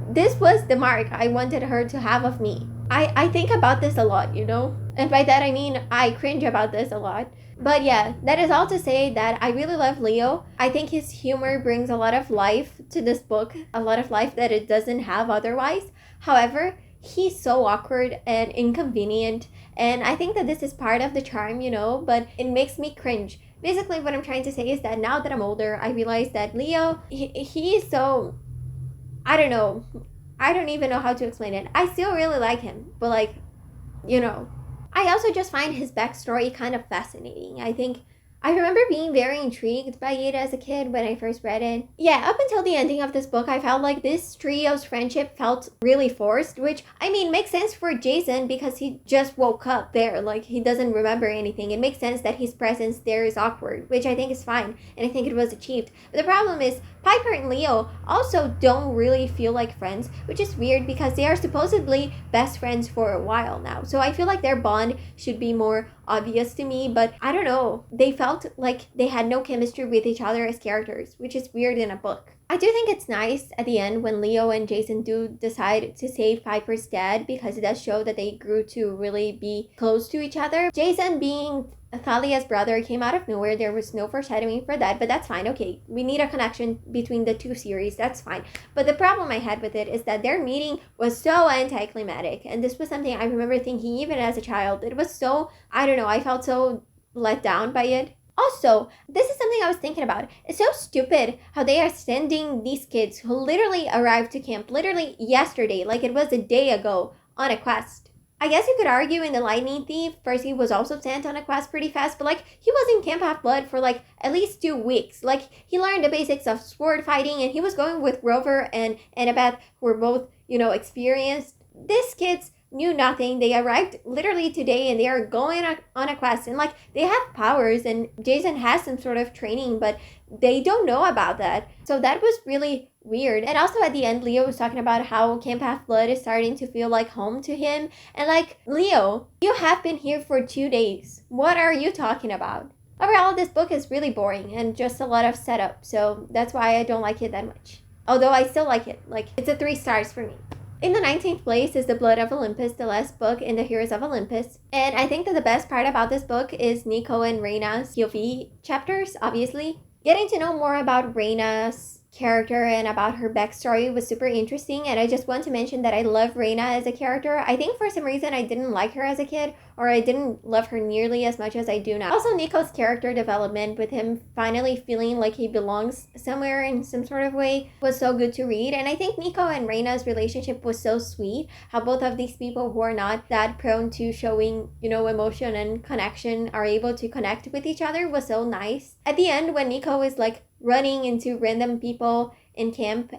This was the mark I wanted her to have of me. I think about this a lot, you know? And by that I mean I cringe about this a lot. But yeah, that is all to say that I really love Leo. I think his humor brings a lot of life to this book, a lot of life that it doesn't have otherwise. However, he's so awkward and inconvenient, and I think that this is part of the charm, you know, but it makes me cringe. Basically, what I'm trying to say is that now that I'm older, I realize that Leo, he is so, I don't know. I don't even know how to explain it. I still really like him, but like, you know, I also just find his backstory kind of fascinating. I remember being very intrigued by it as a kid when I first read it. Yeah, up until the ending of this book, I felt like this trio's friendship felt really forced, which, I mean, makes sense for Jason because he just woke up there, like, he doesn't remember anything. It makes sense that his presence there is awkward, which I think is fine, and I think it was achieved. But the problem is, Piper and Leo also don't really feel like friends, which is weird because they are supposedly best friends for a while now. So I feel like their bond should be more obvious to me, but I don't know. They felt like they had no chemistry with each other as characters, which is weird in a book. I do think it's nice at the end when Leo and Jason do decide to save Piper's dad, because it does show that they grew to really be close to each other. Jason being Thalia's brother came out of nowhere. There was no foreshadowing for that, but that's fine. Okay, we need a connection between the two series. That's fine. But the problem I had with it is that their meeting was so anticlimactic, and this was something I remember thinking even as a child. It was so, I don't know, I felt so let down by it. Also, this is something I was thinking about. It's so stupid how they are sending these kids who literally arrived to camp literally yesterday, like it was a day ago, on a quest. I guess you could argue in The Lightning Thief, Percy was also sent on a quest pretty fast, but like, he was in Camp Half-Blood for like at least 2 weeks. Like, he learned the basics of sword fighting, and he was going with Rover and Annabeth, who were both, you know, experienced. These kids knew nothing. They arrived literally today, and they are going on a quest, and like, they have powers, and Jason has some sort of training, but they don't know about that. So that was really weird. And also at the end, Leo was talking about how Camp Half-Blood is starting to feel like home to him, and like, Leo, you have been here for 2 days. What are you talking about? Overall, this book is really boring and just a lot of setup, so that's why I don't like it that much. Although I still like it. Like, it's a 3 stars for me. In the 19th place is The Blood of Olympus, the last book in the Heroes of Olympus. And I think that the best part about this book is Nico and Reyna's POV chapters, obviously. Getting to know more about Reyna's character and about her backstory was super interesting, and I just want to mention that I love Reyna as a character. I think for some reason I didn't like her as a kid, or I didn't love her nearly as much as I do now. Also, Nico's character development, with him finally feeling like he belongs somewhere in some sort of way, was so good to read. And I think Nico and Reyna's relationship was so sweet. How both of these people who are not that prone to showing, you know, emotion and connection are able to connect with each other was so nice. At the end, when Nico is like running into random people in camp,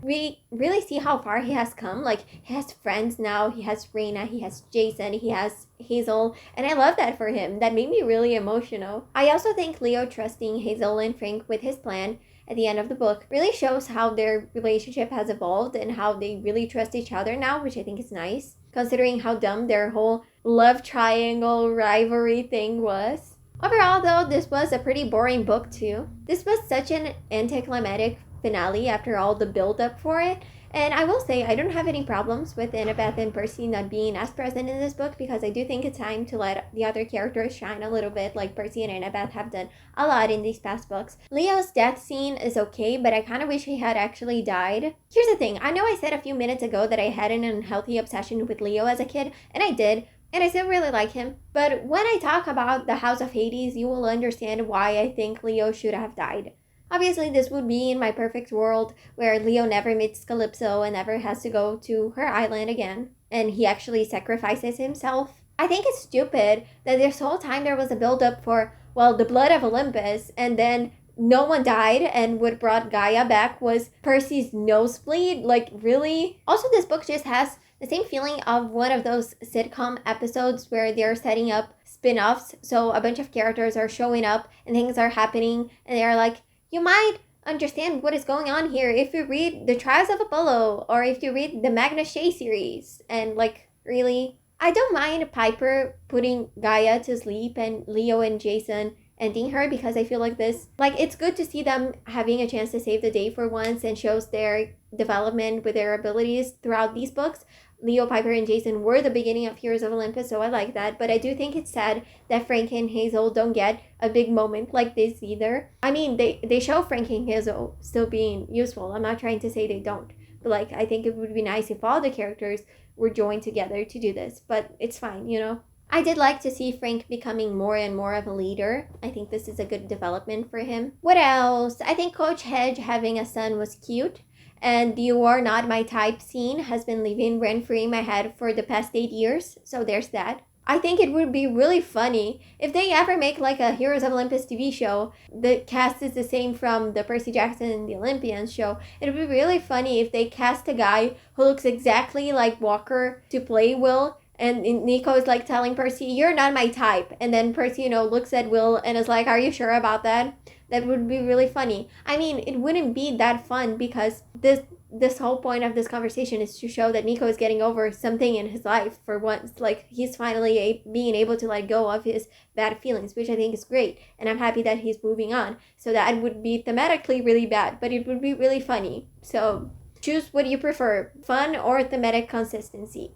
we really see how far he has come. Like, he has friends now, he has Reyna, he has Jason, he has Hazel, and I love that for him. That made me really emotional. I also think Leo trusting Hazel and Frank with his plan at the end of the book really shows how their relationship has evolved and how they really trust each other now, which I think is nice, considering how dumb their whole love triangle rivalry thing was. Overall, though, this was a pretty boring book, too. This was such an anticlimactic finale after all the build-up for it. And I will say, I don't have any problems with Annabeth and Percy not being as present in this book, because I do think it's time to let the other characters shine a little bit, like Percy and Annabeth have done a lot in these past books. Leo's death scene is okay, but I kind of wish he had actually died. Here's the thing, I know I said a few minutes ago that I had an unhealthy obsession with Leo as a kid, and I did. And I still really like him. But when I talk about the House of Hades, you will understand why I think Leo should have died. Obviously, this would be in my perfect world where Leo never meets Calypso and never has to go to her island again. And he actually sacrifices himself. I think it's stupid that this whole time there was a build-up for, well, the Blood of Olympus, and then no one died, and what brought Gaia back was Percy's nosebleed. Like, really? Also, this book just has the same feeling of one of those sitcom episodes where they're setting up spin-offs. So a bunch of characters are showing up and things are happening, and they're like, you might understand what is going on here if you read The Trials of Apollo or if you read the Magna Shea series. And like, really? I don't mind Piper putting Gaia to sleep and Leo and Jason ending her, because I feel like this, like, it's good to see them having a chance to save the day for once, and shows their development with their abilities throughout these books. Leo, Piper, and Jason were the beginning of Heroes of Olympus, so I like that. But I do think it's sad that Frank and Hazel don't get a big moment like this either. I mean, they show Frank and Hazel still being useful. I'm not trying to say they don't. But, like, I think it would be nice if all the characters were joined together to do this. But it's fine, you know? I did like to see Frank becoming more and more of a leader. I think this is a good development for him. What else? I think Coach Hedge having a son was cute. And the "You Are Not My Type" scene has been living rent-free in my head for the past 8 years. So there's that. I think it would be really funny if they ever make like a Heroes of Olympus TV show. The cast is the same from the Percy Jackson and the Olympians show. It would be really funny if they cast a guy who looks exactly like Walker to play Will. And Nico is like telling Percy, "You're not my type." And then Percy, you know, looks at Will and is like, "Are you sure about that?" That would be really funny. I mean, it wouldn't be that fun, because this whole point of this conversation is to show that Nico is getting over something in his life for once. Like, he's finally being able to let go of his bad feelings, which I think is great. And I'm happy that he's moving on. So that would be thematically really bad, but it would be really funny. So choose what you prefer, fun or thematic consistency.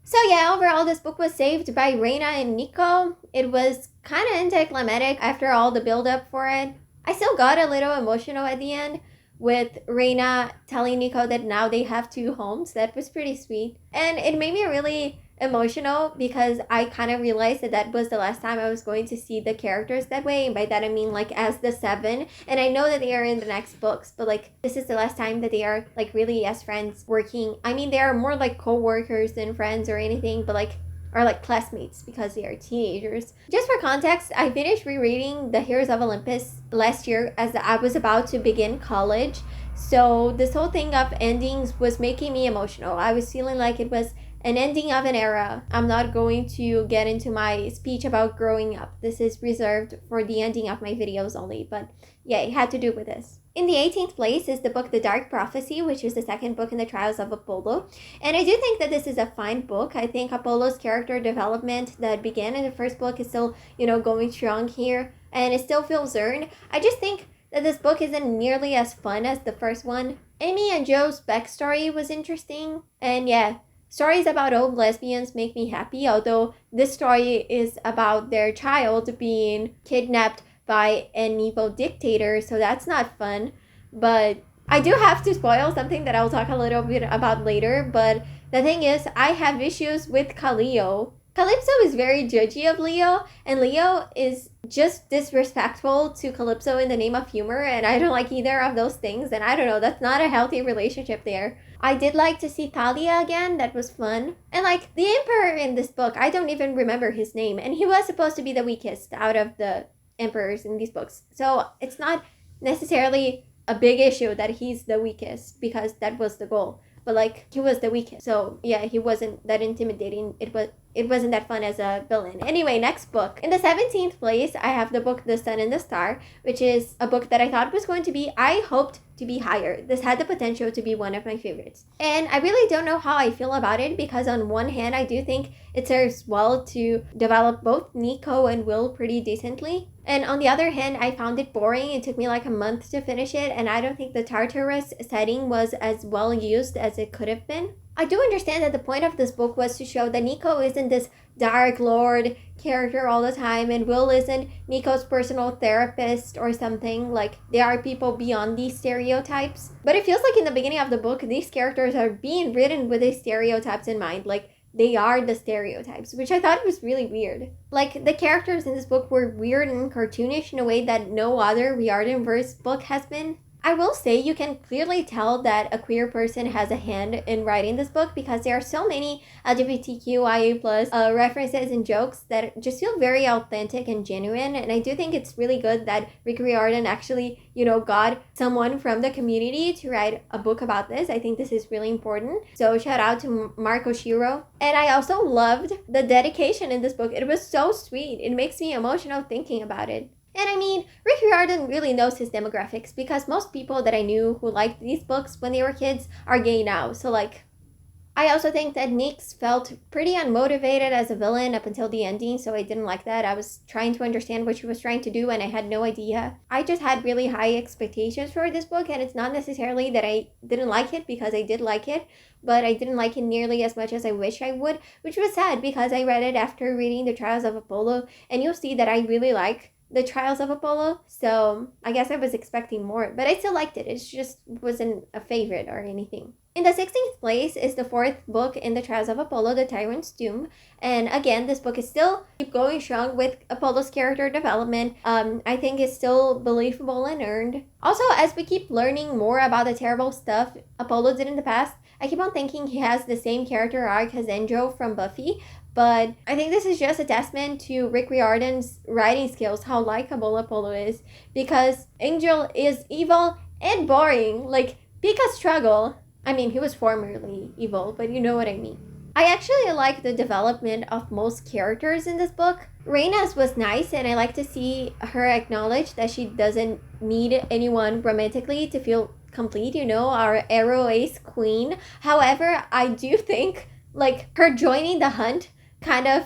So yeah, overall this book was saved by Reina and Nico. It was kind of anticlimactic after all the build-up for it. I still got a little emotional at the end with Reina telling Nico that now they have 2 homes. That was pretty sweet. And it made me really emotional because I kind of realized that that was the last time I was going to see the characters that way. And by that I mean like as the 7. And I know that they are in the next books, but like this is the last time that they are like really as friends working. I mean, they are more like co-workers than friends or anything, but like are like classmates because they are teenagers. Just for context, I finished rereading The Heroes of Olympus last year as I was about to begin college. So this whole thing of endings was making me emotional. I was feeling like it was an ending of an era. I'm not going to get into my speech about growing up. This is reserved for the ending of my videos only, but yeah, it had to do with this. In the 18th place is the book The Dark Prophecy, which is the second book in the Trials of Apollo. And I do think that this is a fine book. I think Apollo's character development that began in the first book is still, going strong here. And it still feels earned. I just think that this book isn't nearly as fun as the first one. Amy and Joe's backstory was interesting. And yeah, stories about old lesbians make me happy, although this story is about their child being kidnapped by an evil dictator, so that's not fun. But I do have to spoil something that I'll talk a little bit about later, but the thing is, I have issues with Calypso. Calypso is very judgy of Leo, and Leo is just disrespectful to Calypso in the name of humor, and I don't like either of those things, and I don't know, that's not a healthy relationship there. I did like to see Thalia again, that was fun. And like, the Emperor in this book, I don't even remember his name, and he was supposed to be the weakest out of the emperors in these books. So it's not necessarily a big issue that he's the weakest, because that was the goal. but like he was the weakest. So yeah, he wasn't that intimidating. It wasn't that fun as a villain. Anyway, next book. In the 17th place, I have the book The Sun and the Star, which is a book that I thought was going to be, I hoped to be higher. This had the potential to be one of my favorites. And I really don't know how I feel about it, because on one hand, I do think it serves well to develop both Nico and Will pretty decently. And on the other hand, I found it boring. It took me like a month to finish it, and I don't think the Tartarus setting was as well used as it could have been. I do understand that the point of this book was to show that Nico isn't this Dark Lord character all the time, and Will isn't Nico's personal therapist or something. Like, there are people beyond these stereotypes. But it feels like in the beginning of the book, these characters are being written with these stereotypes in mind. Like, they are the stereotypes, which I thought was really weird. Like, the characters in this book were weird and cartoonish in a way that no other riordanverse book has been. I will say you can clearly tell that a queer person has a hand in writing this book, because there are so many LGBTQIA+ references and jokes that just feel very authentic and genuine. And I do think it's really good that Rick Riordan actually, got someone from the community to write a book about this. I think this is really important. So shout out to Mark Oshiro. And I also loved the dedication in this book. It was so sweet. It makes me emotional thinking about it. And I mean, Rick Riordan really knows his demographics, because most people that I knew who liked these books when they were kids are gay now. So like, I also think that Nyx felt pretty unmotivated as a villain up until the ending, so I didn't like that. I was trying to understand what she was trying to do, and I had no idea. I just had really high expectations for this book, and it's not necessarily that I didn't like it, because I did like it, but I didn't like it nearly as much as I wish I would, which was sad, because I read it after reading The Trials of Apollo, and you'll see that I really like The Trials of Apollo, so I guess I was expecting more, but I still liked it. It just wasn't a favorite or anything. In the 16th place is the 4th book in The Trials of Apollo, The Tyrant's Doom. And again, this book is still keep going strong with Apollo's character development. I think it's still believable and earned. Also, as we keep learning more about the terrible stuff Apollo did in the past, I keep on thinking he has the same character arc as Angel from Buffy. But I think this is just a testament to Rick Riordan's writing skills, how likable Apollo is. Because Angel is evil and boring. Like, pick a struggle. I mean, he was formerly evil, but you know what I mean. I actually like the development of most characters in this book. Reyna's was nice, and I like to see her acknowledge that she doesn't need anyone romantically to feel complete, our arrow ace queen. However, I do think, like, her joining the hunt kind of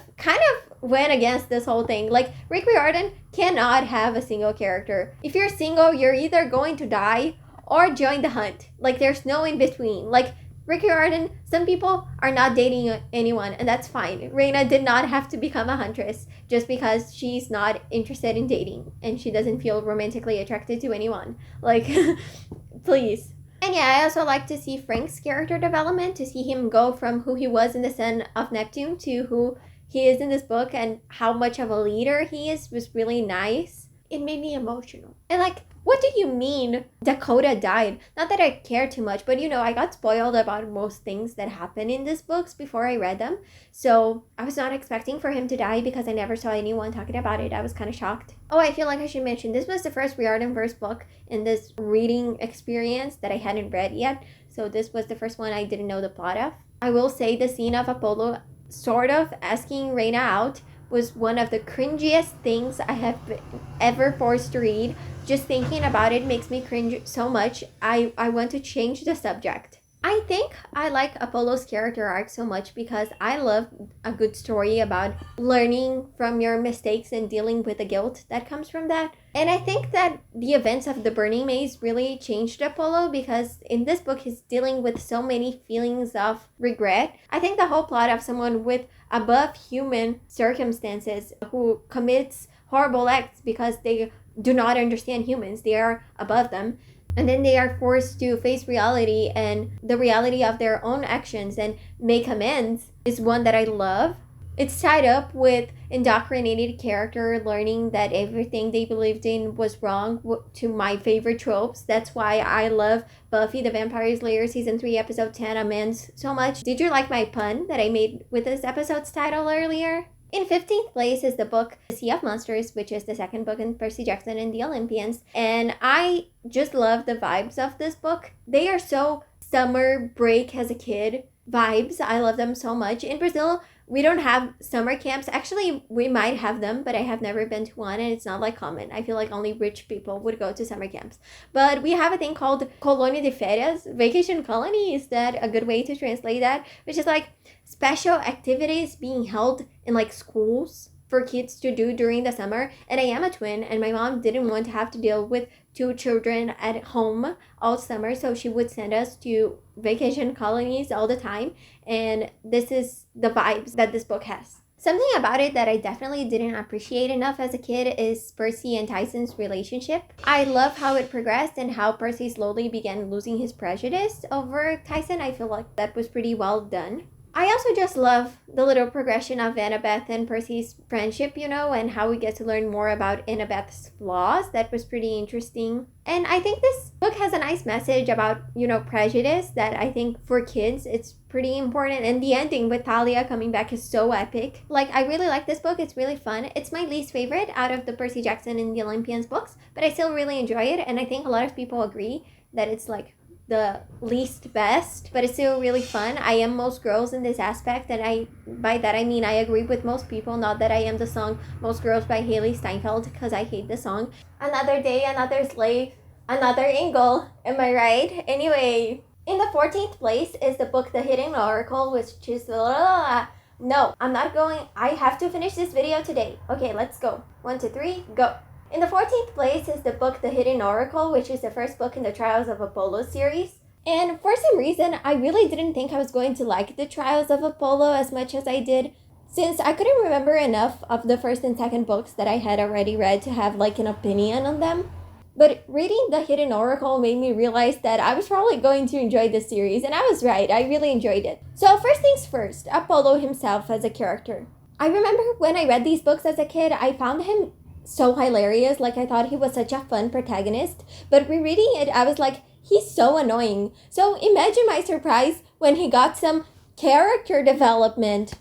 went against this whole thing. Like, Rick Riordan cannot have a single character. If you're single, you're either going to die or join the hunt. Like, there's no in between. Like, Rick Riordan, some people are not dating anyone, and that's fine. Reyna did not have to become a huntress just because she's not interested in dating and she doesn't feel romantically attracted to anyone. Like, please. And yeah, I also like to see Frank's character development, to see him go from who he was in the Son of Neptune to who he is in this book, and how much of a leader he is was really nice. It made me emotional. And like, what do you mean Dakota died? Not that I care too much, but I got spoiled about most things that happen in these books before I read them. So I was not expecting for him to die, because I never saw anyone talking about it. I was kind of shocked. Oh, I feel like I should mention, this was the first riordanverse book in this reading experience that I hadn't read yet. So this was the first one I didn't know the plot of. I will say the scene of Apollo sort of asking Reyna out was one of the cringiest things I have ever forced to read. Just thinking about it makes me cringe so much. I want to change the subject. I think I like Apollo's character arc so much because I love a good story about learning from your mistakes and dealing with the guilt that comes from that. And I think that the events of the Burning Maze really changed Apollo, because in this book he's dealing with so many feelings of regret. I think the whole plot of someone with above human circumstances who commits horrible acts because they do not understand humans, they are above them, and then they are forced to face reality and the reality of their own actions and make amends, is one that I love. It's tied up with indoctrinated character learning that everything they believed in was wrong, to my favorite tropes. That's why I love Buffy the Vampire Slayer Season 3 Episode 10 Amends so much. Did you like my pun that I made with this episode's title earlier? In 15th place is the book The Sea of Monsters, which is the second book in Percy Jackson and the Olympians. And I just love the vibes of this book. They are so summer break as a kid vibes. I love them so much. In Brazil, we don't have summer camps. Actually, we might have them, but I have never been to one, and it's not like common. I feel like only rich people would go to summer camps. But we have a thing called colônia de férias, vacation colony. Is that a good way to translate that? Which is like special activities being held in like schools for kids to do during the summer. And I am a twin, and my mom didn't want to have to deal with 2 children at home all summer, so she would send us to vacation colonies all the time. And this is the vibes that this book has. Something about it that I definitely didn't appreciate enough as a kid is Percy and Tyson's relationship. I love how it progressed and how Percy slowly began losing his prejudice over Tyson. I feel like that was pretty well done. I also just love the little progression of Annabeth and Percy's friendship, and how we get to learn more about Annabeth's flaws. That was pretty interesting. And I think this book has a nice message about, prejudice that I think for kids it's pretty important. And the ending with Thalia coming back is so epic. Like, I really like this book. It's really fun. It's my least favorite out of the Percy Jackson and the Olympians books, but I still really enjoy it. And I think a lot of people agree that it's like the least best, but it's still really fun. I am most girls in this aspect, and by that I mean I agree with most people, not that I am the song Most Girls by Haley Steinfeld, because I hate the song. Another day, another slave, another angle, am I right? Anyway, in the 14th place is the book The Hidden Oracle, which is no, I'm not going. I have to finish this video today. Okay, let's go. 1, 2, 3, go. In the 14th place is the book The Hidden Oracle, which is the first book in the Trials of Apollo series. And for some reason, I really didn't think I was going to like the Trials of Apollo as much as I did, since I couldn't remember enough of the first and second books that I had already read to have like an opinion on them. But reading The Hidden Oracle made me realize that I was probably going to enjoy this series, and I was right. I really enjoyed it. So first things first, Apollo himself as a character. I remember when I read these books as a kid, I found him so hilarious. Like, I thought he was such a fun protagonist, but rereading it, I was like, he's so annoying. So imagine my surprise when he got some character development.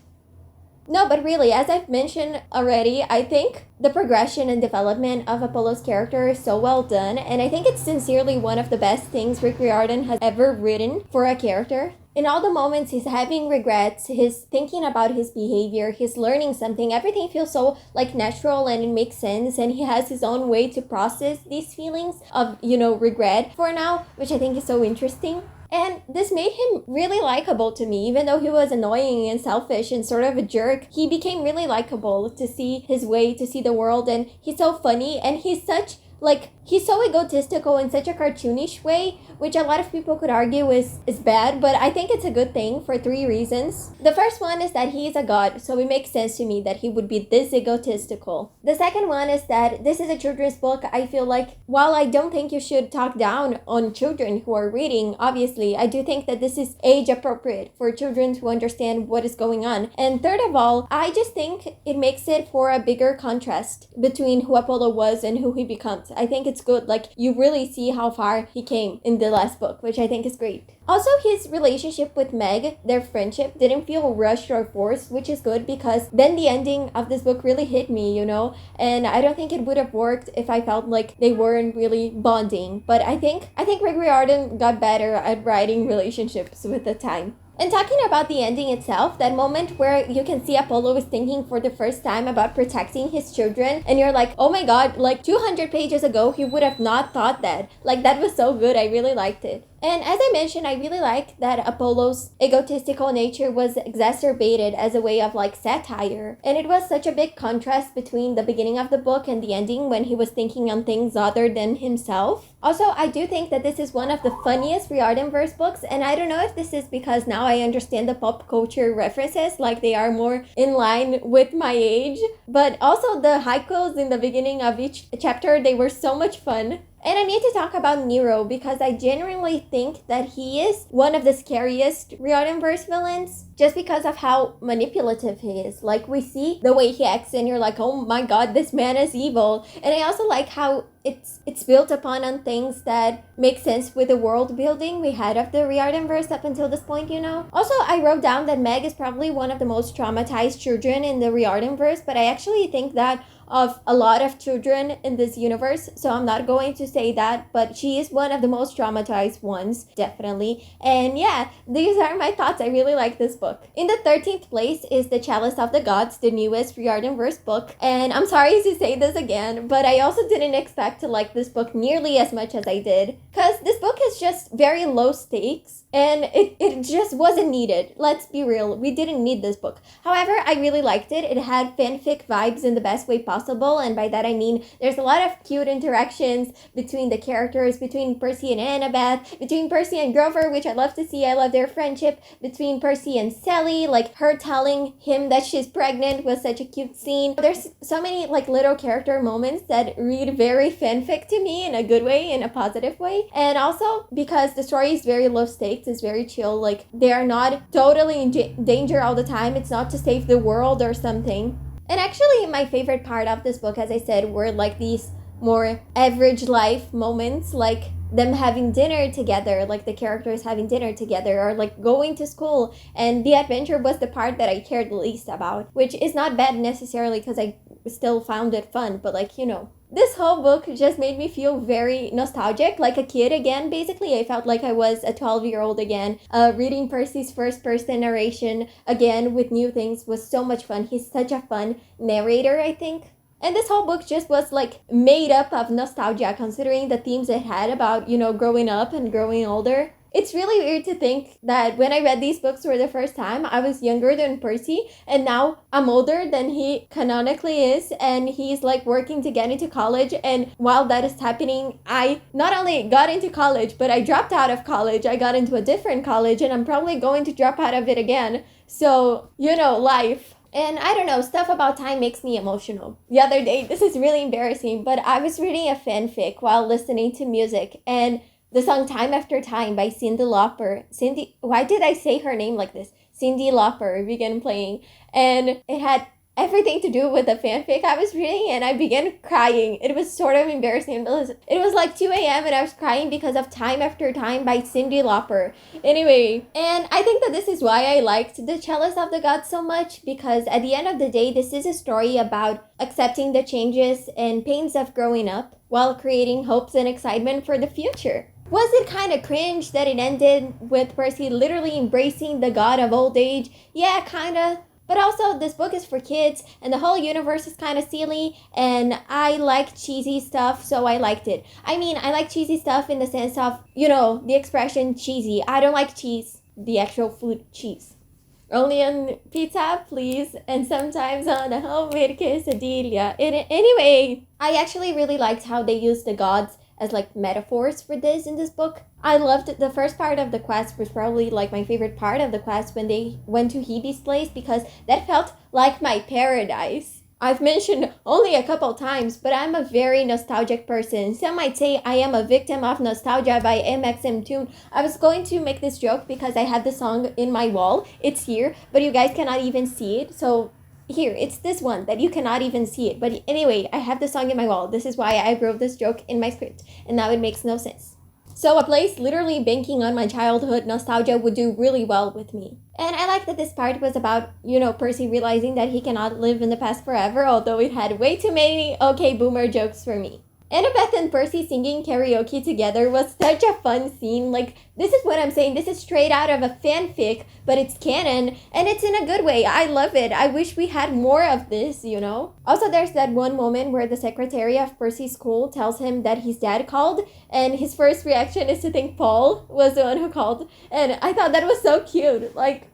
No, but really, as I've mentioned already, I think the progression and development of Apollo's character is so well done, and I think it's sincerely one of the best things Rick Riordan has ever written for a character. In all the moments he's having regrets, he's thinking about his behavior, he's learning something, everything feels so like natural and it makes sense, and he has his own way to process these feelings of, regret for now, which I think is so interesting. And this made him really likable to me. Even though he was annoying and selfish and sort of a jerk, he became really likable to see his way to see the world, and he's so funny, and he's so egotistical in such a cartoonish way, which a lot of people could argue is bad, but I think it's a good thing for 3 reasons. The first one is that he is a god, so it makes sense to me that he would be this egotistical. The second one is that this is a children's book. I feel like, while I don't think you should talk down on children who are reading, obviously, I do think that this is age appropriate for children to understand what is going on. And third of all, I just think it makes it for a bigger contrast between who Apollo was and who he becomes. I think it's good. Like, you really see how far he came in the last book, which I think is great. Also, his relationship with Meg, their friendship, didn't feel rushed or forced, which is good, because then the ending of this book really hit me, and I don't think it would have worked if I felt like they weren't really bonding. But I think Rick Riordan got better at writing relationships with the time. And talking about the ending itself, that moment where you can see Apollo is thinking for the first time about protecting his children, and you're like, oh my god, like 200 pages ago, he would have not thought that. Like, that was so good. I really liked it. And as I mentioned, I really like that Apollo's egotistical nature was exacerbated as a way of like satire. And it was such a big contrast between the beginning of the book and the ending, when he was thinking on things other than himself. Also, I do think that this is one of the funniest riordanverse books, and I don't know if this is because now I understand the pop culture references, like they are more in line with my age. But also the haikus in the beginning of each chapter, they were so much fun. And I need to talk about Nero, because I genuinely think that he is one of the scariest riordanverse villains, just because of how manipulative he is. Like, we see the way he acts and you're like, oh my god, this man is evil. And I also like how it's built upon on things that make sense with the world building we had of the riordanverse up until this point, Also, I wrote down that Meg is probably one of the most traumatized children in the riordanverse, but I actually think that of a lot of children in this universe, so I'm not going to say that, but she is one of the most traumatized ones, definitely. And yeah, these are my thoughts. I really like this book. In the 13th place is The Chalice of the Gods, the newest riordanverse book. And I'm sorry to say this again, but I also didn't expect to like this book nearly as much as I did, because this book is just very low stakes and it just wasn't needed. Let's be real, we didn't need this book. However, I really liked it. It had fanfic vibes in the best way possible, and by that I mean there's a lot of cute interactions between the characters, between Percy and Annabeth, between Percy and Grover, which I love to see. I love their friendship, between Percy and Sally, like her telling him that she's pregnant was such a cute scene. There's so many like little character moments that read very fanfic to me in a good way, in a positive way. And also because the story is very low stakes, it's very chill, like they are not totally in danger all the time. It's not to save the world or something. And actually my favorite part of this book, as I said, were like these more average life moments, like them having dinner together, like the characters having dinner together, or like going to school. And the adventure was the part that I cared the least about, which is not bad necessarily because I still found it fun, but like, you know, this whole book just made me feel very nostalgic, like a kid again. Basically, I felt like I was a 12-year-old again. Reading Percy's first-person narration again with new things was so much fun. He's such a fun narrator, I think. And this whole book just was like made up of nostalgia, considering the themes it had about, you know, growing up and growing older. It's really weird to think that when I read these books for the first time, I was younger than Percy, and now I'm older than he canonically is, and he's like working to get into college. And while that is happening, I not only got into college, but I dropped out of college. I got into a different college, and I'm probably going to drop out of it again. So, you know, life. And I don't know, stuff about time makes me emotional. The other day, this is really embarrassing, but I was reading a fanfic while listening to music, and the song Time After Time by Cyndi Lauper. Why did I say her name like this? Cyndi Lauper began playing, and it had everything to do with the fanfic I was reading, and I began crying. It was sort of embarrassing. It was like 2 a.m. and I was crying because of Time After Time by Cyndi Lauper. Anyway, and I think that this is why I liked The Chalice of the Gods so much, because at the end of the day, this is a story about accepting the changes and pains of growing up while creating hopes and excitement for the future. Was it kind of cringe that it ended with Percy literally embracing the god of old age? Yeah, kind of. But also, this book is for kids, and the whole universe is kind of silly, and I like cheesy stuff, so I liked it. I mean, I like cheesy stuff in the sense of, you know, the expression cheesy. I don't like cheese, the actual food cheese. Only on pizza, please, and sometimes on a homemade quesadilla. Anyway, I actually really liked how they used the gods as like metaphors for this in this book. I loved the first part of the quest was probably like my favorite part of the quest when they went to Hebe's place, because that felt like my paradise. I've mentioned only a couple times, but I'm a very nostalgic person. Some might say I am a victim of nostalgia by MXMtoon. I was going to make this joke because I have the song in my wall. It's here, but you guys cannot even see it, so here, it's this one that you cannot even see it. But anyway, I have the song in my wall. This is why I wrote this joke in my script, and now it makes no sense. So a place literally banking on my childhood nostalgia would do really well with me. And I like that this part was about, you know, Percy realizing that he cannot live in the past forever, although it had way too many okay boomer jokes for me. Annabeth and Percy singing karaoke together was such a fun scene. Like, this is what I'm saying. This is straight out of a fanfic, but it's canon, and it's in a good way. I love it. I wish we had more of this, you know? Also, there's that one moment where the secretary of Percy's school tells him that his dad called, and his first reaction is to think Paul was the one who called. And I thought that was so cute. Like,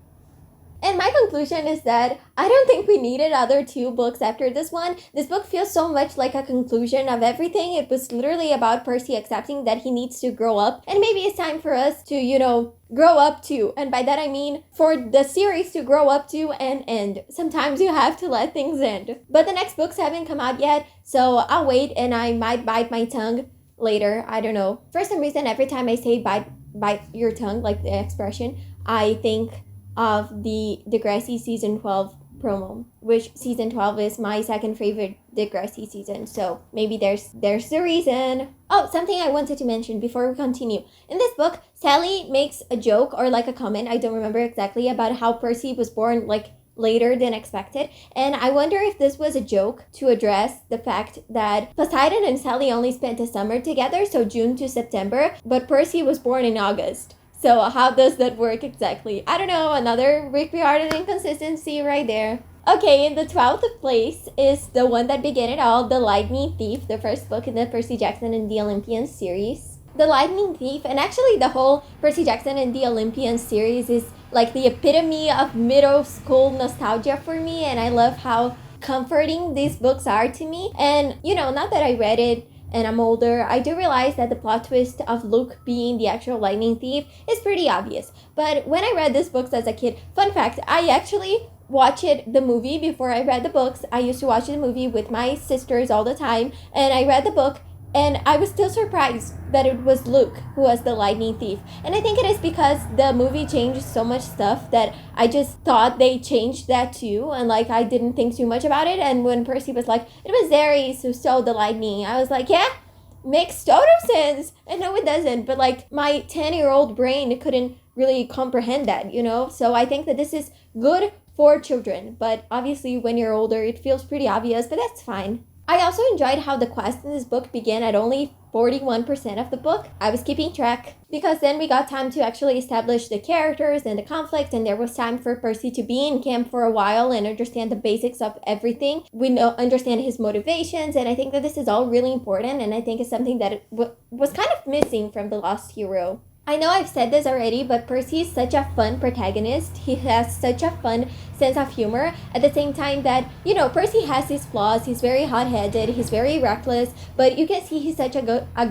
and my conclusion is that I don't think we needed other 2 books after this one. This book feels so much like a conclusion of everything. It was literally about Percy accepting that he needs to grow up. And maybe it's time for us to, you know, grow up too. And by that I mean for the series to grow up to and end. Sometimes you have to let things end. But the next books haven't come out yet, so I'll wait, and I might bite my tongue later. I don't know. For some reason, every time I say bite your tongue, like the expression, I think of the Degrassi season 12 promo, which season 12 is my second favorite Degrassi season, so maybe there's the reason. Oh, something I wanted to mention before we continue. In this book, Sally makes a joke or like a comment, I don't remember exactly, about how Percy was born like later than expected. And I wonder if this was a joke to address the fact that Poseidon and Sally only spent a summer together, so June to September, but Percy was born in August. So how does that work exactly? I don't know, another Rick Riordan inconsistency right there. Okay, in the 12th place is the one that began it all, The Lightning Thief, the first book in the Percy Jackson and the Olympians series. The Lightning Thief, and actually the whole Percy Jackson and the Olympians series is like the epitome of middle school nostalgia for me, and I love how comforting these books are to me. And, you know, now that I read it and I'm older, I do realize that the plot twist of Luke being the actual Lightning Thief is pretty obvious. But when I read these books as a kid, fun fact, I actually watched the movie before I read the books. I used to watch the movie with my sisters all the time, and I read the book, and I was still surprised that it was Luke who was the Lightning Thief. And I think it is because the movie changed so much stuff that I just thought they changed that too. And like, I didn't think too much about it. And when Percy was like, it was Ares who stole the lightning, I was like, yeah, makes total sense. And no, it doesn't. But like, my 10-year-old brain couldn't really comprehend that, you know? So I think that this is good for children. But obviously, when you're older, it feels pretty obvious, but that's fine. I also enjoyed how the quest in this book began at only 41% of the book. I was keeping track because then we got time to actually establish the characters and the conflict, and there was time for Percy to be in camp for a while and understand the basics of everything. We understand his motivations, and I think that this is all really important, and I think it's something that was kind of missing from The Lost Hero. I know I've said this already, but Percy is such a fun protagonist. He has such a fun sense of humor at the same time that, you know, Percy has his flaws. He's very hot-headed, he's very reckless, but you can see he's such a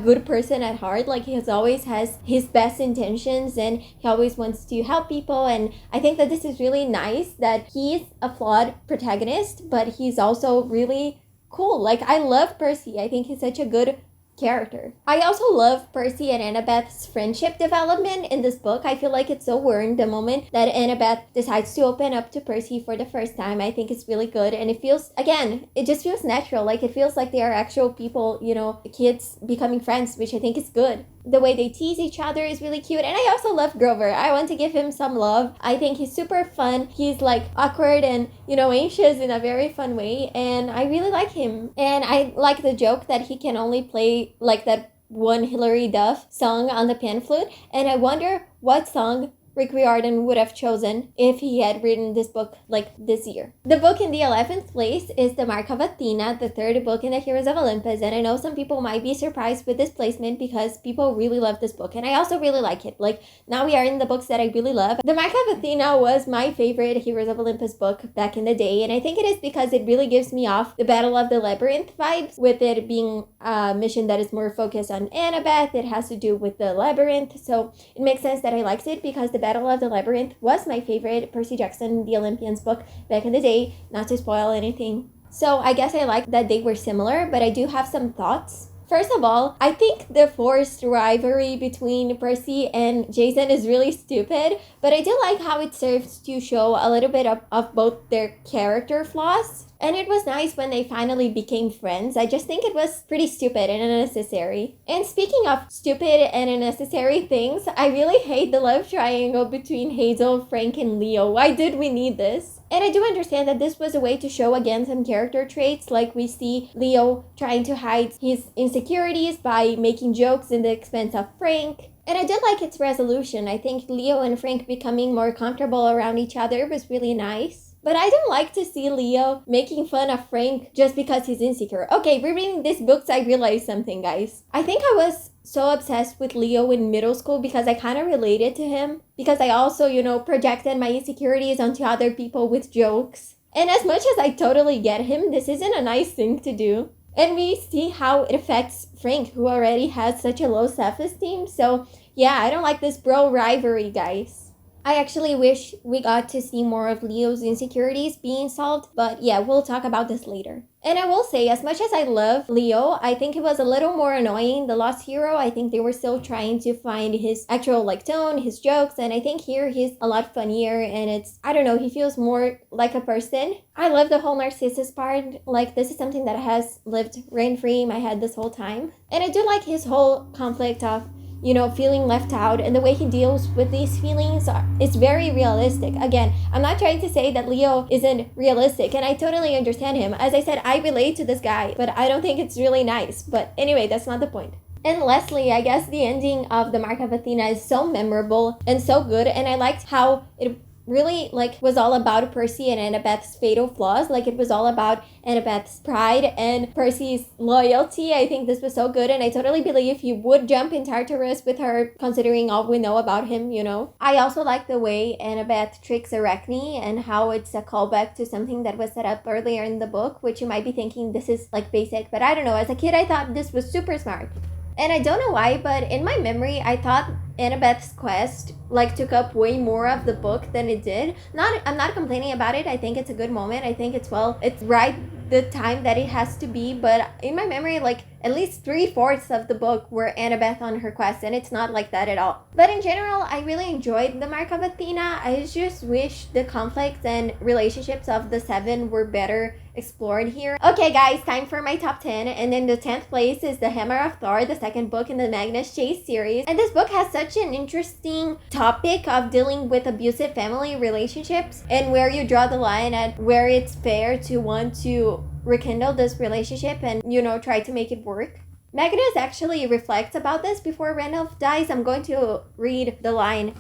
good person at heart. Like, he always has his best intentions, and he always wants to help people. And I think that this is really nice that he's a flawed protagonist, but he's also really cool. Like, I love Percy. I think he's such a good character. I also love Percy and Annabeth's friendship development in this book. I feel like it's so earned the moment that Annabeth decides to open up to Percy for the first time. I think it's really good, and it feels, again, it just feels natural. Like, it feels like they are actual people, you know, kids becoming friends, which I think is good. The way they tease each other is really cute. And I also love Grover. I want to give him some love. I think he's super fun. He's like awkward and, you know, anxious in a very fun way. And I really like him. And I like the joke that he can only play like that one Hilary Duff song on the pan flute. And I wonder what song Rick Riordan would have chosen if he had written this book like this year. The book in the 11th place is The Mark of Athena, the third book in the Heroes of Olympus, and I know some people might be surprised with this placement because people really love this book, and I also really like it. Like, now we are in the books that I really love. The Mark of Athena was my favorite Heroes of Olympus book back in the day, and I think it is because it really gives me off the Battle of the Labyrinth vibes, with it being a mission that is more focused on Annabeth. It has to do with the Labyrinth, so it makes sense that I liked it because the Battle of the Labyrinth was my favorite Percy Jackson, the Olympians book back in the day, not to spoil anything. So I guess I like that they were similar, but I do have some thoughts. First of all, I think the forced rivalry between Percy and Jason is really stupid, but I do like how it serves to show a little bit of both their character flaws. And it was nice when they finally became friends. I just think it was pretty stupid and unnecessary. And speaking of stupid and unnecessary things, I really hate the love triangle between Hazel, Frank, and Leo. Why did we need this? And I do understand that this was a way to show again some character traits, like we see Leo trying to hide his insecurities by making jokes in the expense of Frank. And I did like its resolution. I think Leo and Frank becoming more comfortable around each other was really nice. But I don't like to see Leo making fun of Frank just because he's insecure. Okay, rereading these books, I realized something, guys. I think I was so obsessed with Leo in middle school because I kind of related to him. Because I also, you know, projected my insecurities onto other people with jokes. And as much as I totally get him, this isn't a nice thing to do. And we see how it affects Frank, who already has such a low self-esteem. So yeah, I don't like this bro rivalry, guys. I actually wish we got to see more of Leo's insecurities being solved, but yeah, we'll talk about this later. And I will say, as much as I love Leo, I think it was a little more annoying, The Lost Hero. I think they were still trying to find his actual like tone, his jokes, and I think here he's a lot funnier, and it's, I don't know, he feels more like a person. I love the whole Narcissus part. Like, this is something that has lived rent-free in my head this whole time. And I do like his whole conflict of feeling left out, and the way he deals with these feelings is very realistic. Again, I'm not trying to say that Leo isn't realistic, and I totally understand him. As I said, I relate to this guy, but I don't think it's really nice. But anyway, that's not the point. And lastly, I guess the ending of the Mark of Athena is so memorable and so good, and I liked how it really was all about Percy and Annabeth's fatal flaws. It was all about Annabeth's pride and Percy's loyalty. I think this was so good, and I totally believe he would jump in Tartarus with her, considering all we know about him. I also like the way Annabeth tricks Arachne and how it's a callback to something that was set up earlier in the book, which you might be thinking this is basic, but I don't know. As a kid, I thought this was super smart. And I don't know why, but in my memory, I thought Annabeth's quest took up way more of the book than it did. I'm not complaining about it. I think it's a good moment. I think it's right the time that it has to be. But in my memory, at least 3/4 of the book were Annabeth on her quest, and it's not like that at all. But in general, I really enjoyed the Mark of Athena. I just wish the conflicts and relationships of the 7 were better explored here. Okay guys, time for my top 10, and in the 10th place is the Hammer of Thor, the second book in the Magnus Chase series. And this book has such an interesting topic of dealing with abusive family relationships and where you draw the line at where it's fair to want to rekindle this relationship and try to make it work. Magnus actually reflects about this before Randolph dies. I'm going to read the line.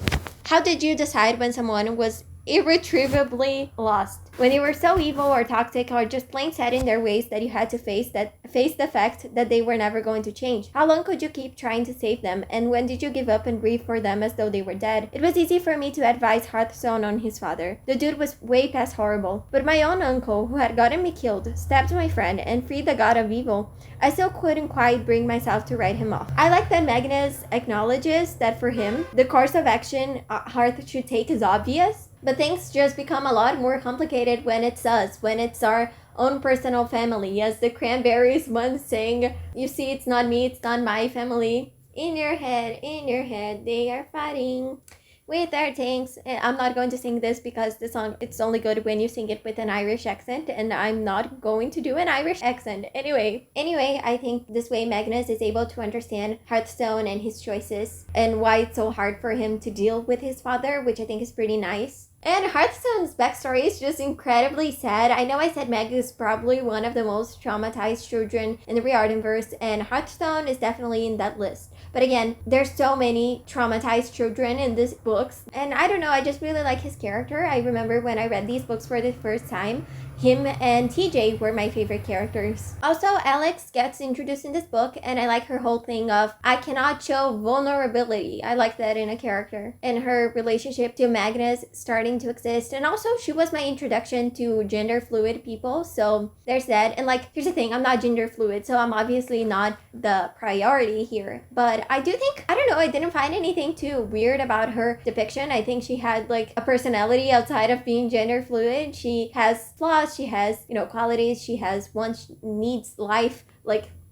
How did you decide when someone was irretrievably lost? When they were so evil or toxic or just plain set in their ways that you had to face the fact that they were never going to change? How long could you keep trying to save them? And when did you give up and grieve for them as though they were dead? It was easy for me to advise Hearthstone on his father. The dude was way past horrible. But my own uncle, who had gotten me killed, stabbed my friend, and freed the god of evil, I still couldn't quite bring myself to write him off. I like that Magnus acknowledges that for him, the course of action Hearth should take is obvious, but things just become a lot more complicated when it's us, when it's our own personal family. As the Cranberries once sang, you see, it's not me, it's not my family. In your head, they are fighting with their tanks. I'm not going to sing this because the song, it's only good when you sing it with an Irish accent, and I'm not going to do an Irish accent. Anyway, I think this way Magnus is able to understand Hearthstone and his choices and why it's so hard for him to deal with his father, which I think is pretty nice. And Hearthstone's backstory is just incredibly sad. I know I said Meg is probably one of the most traumatized children in the riordanverse, and Hearthstone is definitely in that list. But again, there's so many traumatized children in these books, and I don't know, I just really like his character. I remember when I read these books for the first time, him and TJ were my favorite characters. Also, Alex gets introduced in this book, and I like her whole thing of, I cannot show vulnerability. I like that in a character. And her relationship to Magnus starting to exist. And also, she was my introduction to gender fluid people, so there's that. And here's the thing, I'm not gender fluid, so I'm obviously not the priority here. But I do think, I don't know, I didn't find anything too weird about her depiction. I think she had a personality outside of being gender fluid. She has flaws, she has, qualities, she has wants, needs, life,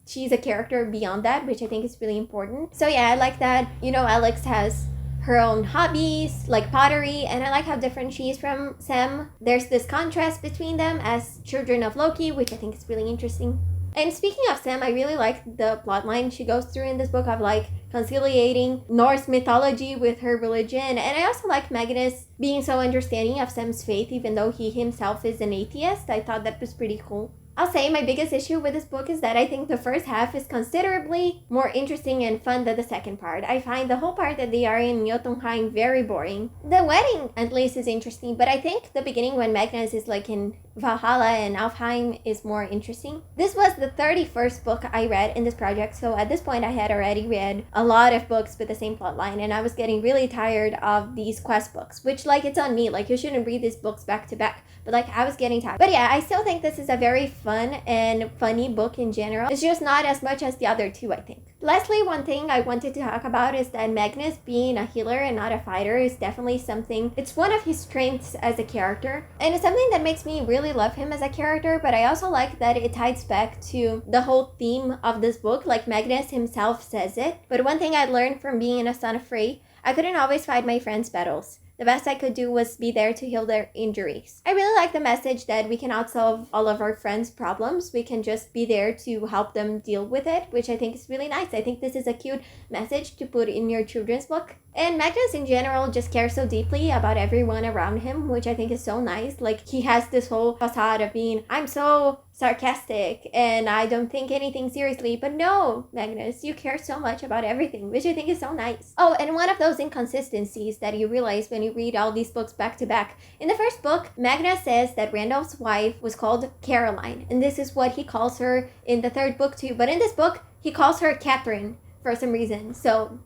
she's a character beyond that, which I think is really important. So yeah, I like that, Alex has her own hobbies, like pottery, and I like how different she is from Sam. There's this contrast between them as children of Loki, which I think is really interesting. And speaking of Sam, I really like the plotline she goes through in this book of conciliating Norse mythology with her religion. And I also like Magnus being so understanding of Sam's faith, even though he himself is an atheist. I thought that was pretty cool. I'll say my biggest issue with this book is that I think the first half is considerably more interesting and fun than the second part. I find the whole part that they are in Jotunheim very boring. The wedding, at least, is interesting, but I think the beginning when Magnus is in Valhalla and Alfheim is more interesting. This was the 31st book I read in this project, so at this point I had already read a lot of books with the same plotline, and I was getting really tired of these quest books, which it's on me, you shouldn't read these books back to back, but I was getting tired. But yeah, I still think this is a very fun and funny book in general. It's just not as much as the other two, I think. Lastly, one thing I wanted to talk about is that Magnus being a healer and not a fighter is definitely something, it's one of his strengths as a character, and it's something that makes me really love him as a character. But I also like that it ties back to the whole theme of this book, Magnus himself says it. But one thing I learned from being in a Son of Frey, I couldn't always fight my friends' battles. the best I could do was be there to heal their injuries. I really like the message that we cannot solve all of our friends' problems. We can just be there to help them deal with it, which I think is really nice. I think this is a cute message to put in your children's book. And Magnus in general just cares so deeply about everyone around him, which I think is so nice. Like, he has this whole facade of being, I'm so sarcastic and I don't think anything seriously. But no, Magnus, you care so much about everything, which I think is so nice. Oh, and one of those inconsistencies that you realize when you read all these books back to back. In the first book, Magnus says that Randolph's wife was called Caroline, and this is what he calls her in the third book too. But in this book, he calls her Catherine for some reason. So,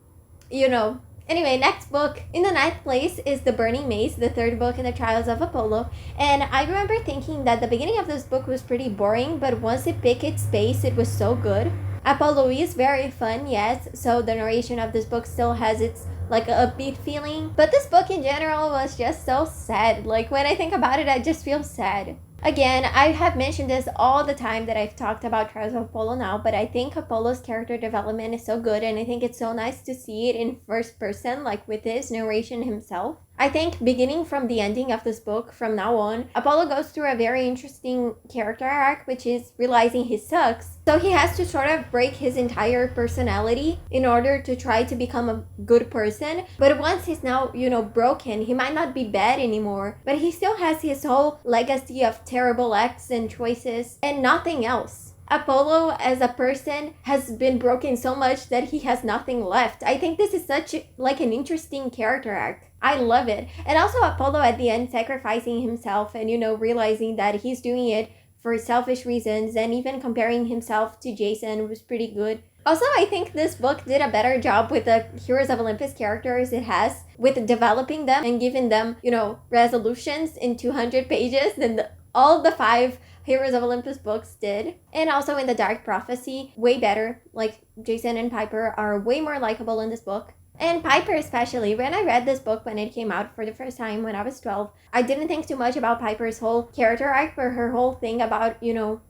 you know. Anyway, next book. In the 9th place is The Burning Maze, the 3rd book in the Trials of Apollo. And I remember thinking that the beginning of this book was pretty boring, but once it picked its pace, it was so good. Apollo is very fun, yes, so the narration of this book still has its like upbeat feeling. But this book in general was just so sad. Like, when I think about it, I just feel sad. Again, I have mentioned this all the time that I've talked about Trials of Apollo now, but I think Apollo's character development is so good, and I think it's so nice to see it in first person, like with his narration himself. I think beginning from the ending of this book, from now on, Apollo goes through a very interesting character arc, which is realizing he sucks. So he has to sort of break his entire personality in order to try to become a good person. But once he's now, broken, he might not be bad anymore, but he still has his whole legacy of terrible acts and choices and nothing else. Apollo as a person has been broken so much that he has nothing left. I think this is such an interesting character arc. I love it. And also Apollo at the end sacrificing himself and, realizing that he's doing it for selfish reasons, and even comparing himself to Jason was pretty good. Also, I think this book did a better job with the Heroes of Olympus characters it has, with developing them and giving them, resolutions in 200 pages than all the 5 Heroes of Olympus books did. And also in the Dark Prophecy, way better. Like, Jason and Piper are way more likable in this book. And Piper especially. When I read this book when it came out for the first time when I was 12, I didn't think too much about Piper's whole character arc, or her whole thing about,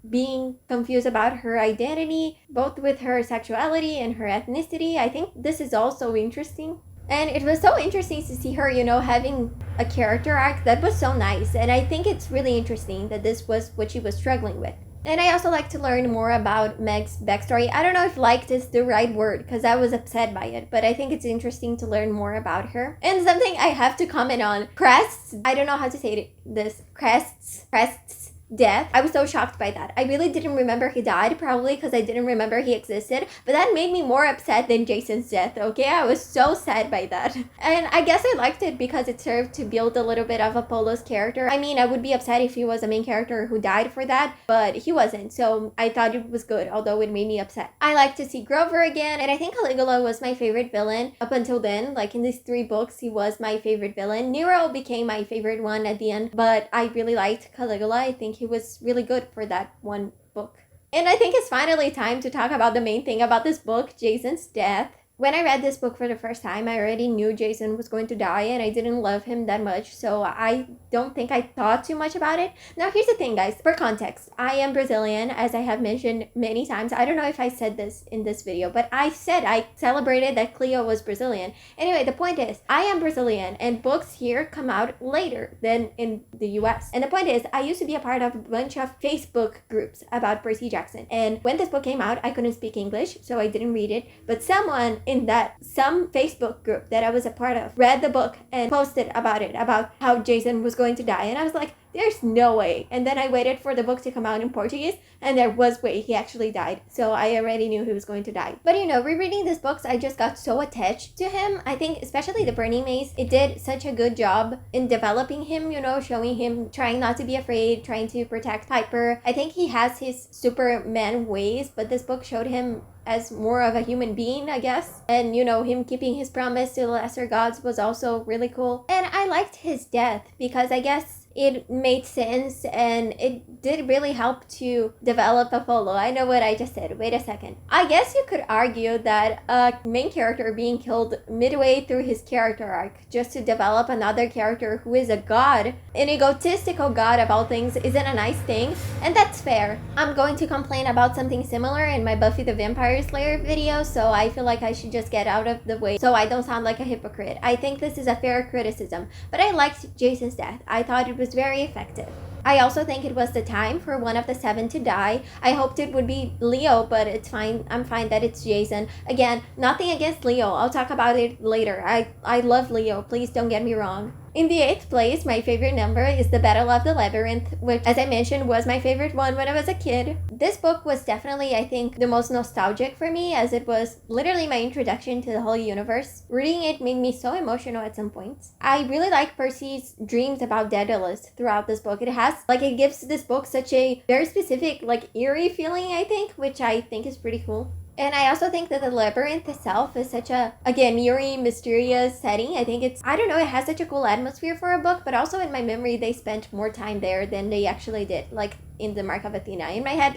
being confused about her identity, both with her sexuality and her ethnicity. I think this is also interesting. And it was so interesting to see her, having a character arc that was so nice. And I think it's really interesting that this was what she was struggling with. And I also like to learn more about Meg's backstory. I don't know if liked is the right word, because I was upset by it, but I think it's interesting to learn more about her. And something I have to comment on, Crest's, I don't know how to say this, Crest's death. I was so shocked by that. I really didn't remember he died, probably because I didn't remember he existed, but that made me more upset than Jason's death, okay? I was so sad by that. And I guess I liked it because it served to build a little bit of Apollo's character. I mean, I would be upset if he was a main character who died for that, but he wasn't, so I thought it was good, although it made me upset. I like to see Grover again, and I think Caligula was my favorite villain up until then. Like, in these 3 books, he was my favorite villain. Nero became my favorite one at the end, but I really liked Caligula. I think he was really good for that one book. And I think it's finally time to talk about the main thing about this book, Jason's death. When I read this book for the first time, I already knew Jason was going to die, and I didn't love him that much, so I don't think I thought too much about it. Now, here's the thing, guys. For context, I am Brazilian, as I have mentioned many times. I don't know if I said this in this video, but I said I celebrated that Cleo was Brazilian. Anyway, the point is, I am Brazilian, and books here come out later than in the US. And the point is, I used to be a part of a bunch of Facebook groups about Percy Jackson. And when this book came out, I couldn't speak English, so I didn't read it. But someone in some Facebook group that I was a part of read the book and posted about it, about how Jason was going to die. And I was like, there's no way. And then I waited for the book to come out in Portuguese, and there was way he actually died. So I already knew he was going to die. But rereading these books, I just got so attached to him. I think especially The Burning Maze, it did such a good job in developing him, showing him trying not to be afraid, trying to protect Piper. I think he has his Superman ways, but this book showed him as more of a human being, I guess. And, him keeping his promise to the lesser gods was also really cool. And I liked his death because I guess it made sense and it did really help to develop Apollo. I know what I just said. Wait a second. I guess you could argue that a main character being killed midway through his character arc just to develop another character who is a god, an egotistical god of all things, isn't a nice thing, and that's fair. I'm going to complain about something similar in my Buffy the Vampire Slayer video, so I feel like I should just get out of the way so I don't sound like a hypocrite. I think this is a fair criticism, but I liked Jason's death. I thought it was very effective. I also think it was the time for one of the 7 to die. I hoped it would be Leo, but it's fine. I'm fine that it's Jason. Again, nothing against Leo. I'll talk about it later. I love Leo. Please don't get me wrong. In the 8th place, my favorite number is the Battle of the Labyrinth, which, as I mentioned, was my favorite one when I was a kid. This book was definitely, I think, the most nostalgic for me, as it was literally my introduction to the whole universe. Reading it made me so emotional at some points. I really like Percy's dreams about Daedalus throughout this book. It gives this book such a very specific, eerie feeling, I think, which I think is pretty cool. And I also think that the Labyrinth itself is such a, again, eerie, mysterious setting. I think it has such a cool atmosphere for a book, but also in my memory, they spent more time there than they actually did, in the Mark of Athena. In my head,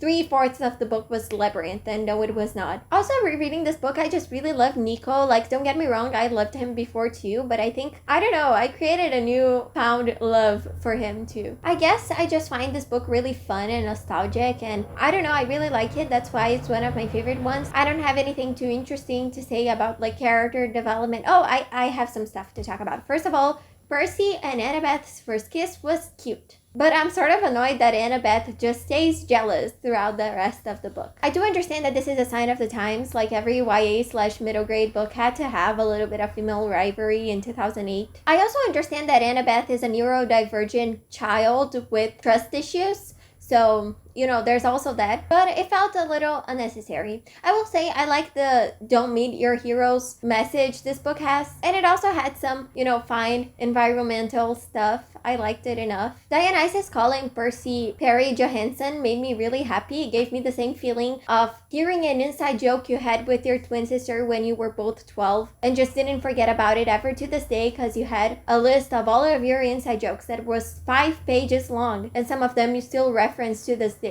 3/4 of the book was Labyrinth, and no, it was not. Also, rereading this book, I just really love Nico. Don't get me wrong, I loved him before too, but I think, I created a newfound love for him too. I guess I just find this book really fun and nostalgic, and I really like it. That's why it's one of my favorite ones. I don't have anything too interesting to say about character development. Oh, I have some stuff to talk about. First of all, Percy and Annabeth's first kiss was cute. But I'm sort of annoyed that Annabeth just stays jealous throughout the rest of the book. I do understand that this is a sign of the times, every YA/middle grade book had to have a little bit of female rivalry in 2008. I also understand that Annabeth is a neurodivergent child with trust issues, so there's also that, but it felt a little unnecessary. I will say I like the don't meet your heroes message this book has, and it also had some, fine environmental stuff. I liked it enough. Dionysus calling Percy Perry Johansson made me really happy. It gave me the same feeling of hearing an inside joke you had with your twin sister when you were both 12 and just didn't forget about it ever to this day because you had a list of all of your inside jokes that was 5 pages long, and some of them you still reference to this day.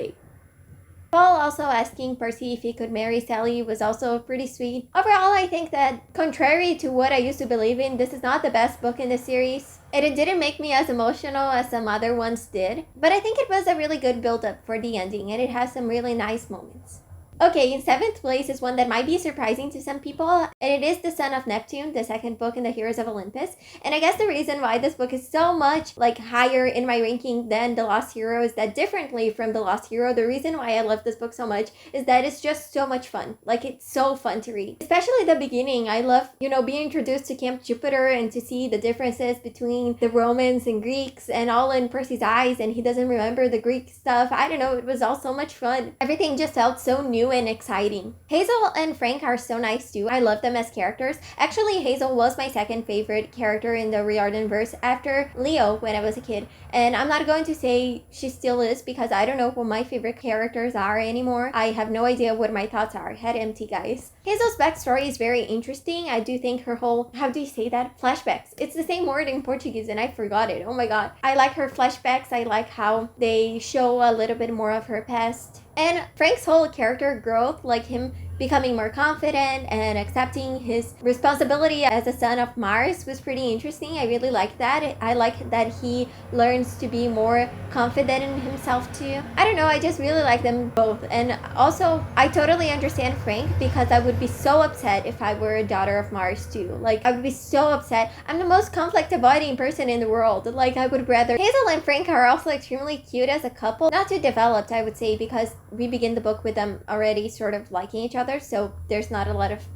Paul also asking Percy if he could marry Sally was also pretty sweet. Overall, I think that, contrary to what I used to believe in, this is not the best book in the series. And it didn't make me as emotional as some other ones did. But I think it was a really good build-up for the ending, and it has some really nice moments. Okay, in 7th place is one that might be surprising to some people, and it is The Son of Neptune, the second book in the Heroes of Olympus. And I guess the reason why this book is so much higher in my ranking than The Lost Hero is that, differently from The Lost Hero, the reason why I love this book so much is that it's just so much fun. It's so fun to read. Especially the beginning. I love, being introduced to Camp Jupiter and to see the differences between the Romans and Greeks and all in Percy's eyes, and he doesn't remember the Greek stuff. It was all so much fun. Everything just felt so new and exciting. Hazel and Frank are so nice too. I love them as characters. Actually, Hazel was my second favorite character in the riordanverse after Leo when I was a kid. And I'm not going to say she still is because I don't know who my favorite characters are anymore. I have no idea what my thoughts are. Head empty, guys. Hazel's backstory is very interesting. I do think her whole, how do you say that? Flashbacks. It's the same word in Portuguese and I forgot it. Oh my god. I like her flashbacks. I like how they show a little bit more of her past. And Frank's whole character growth, him becoming more confident and accepting his responsibility as a son of Mars, was pretty interesting. I really like that. I like that he learns to be more confident in himself too. I don't know, I just really like them both. And also, I totally understand Frank because I would be so upset if I were a daughter of Mars too. I would be so upset. I'm the most conflict avoiding person in the world. I would rather. Hazel and Frank are also extremely cute as a couple. Not too developed, I would say, because we begin the book with them already sort of liking each other, so there's not a lot of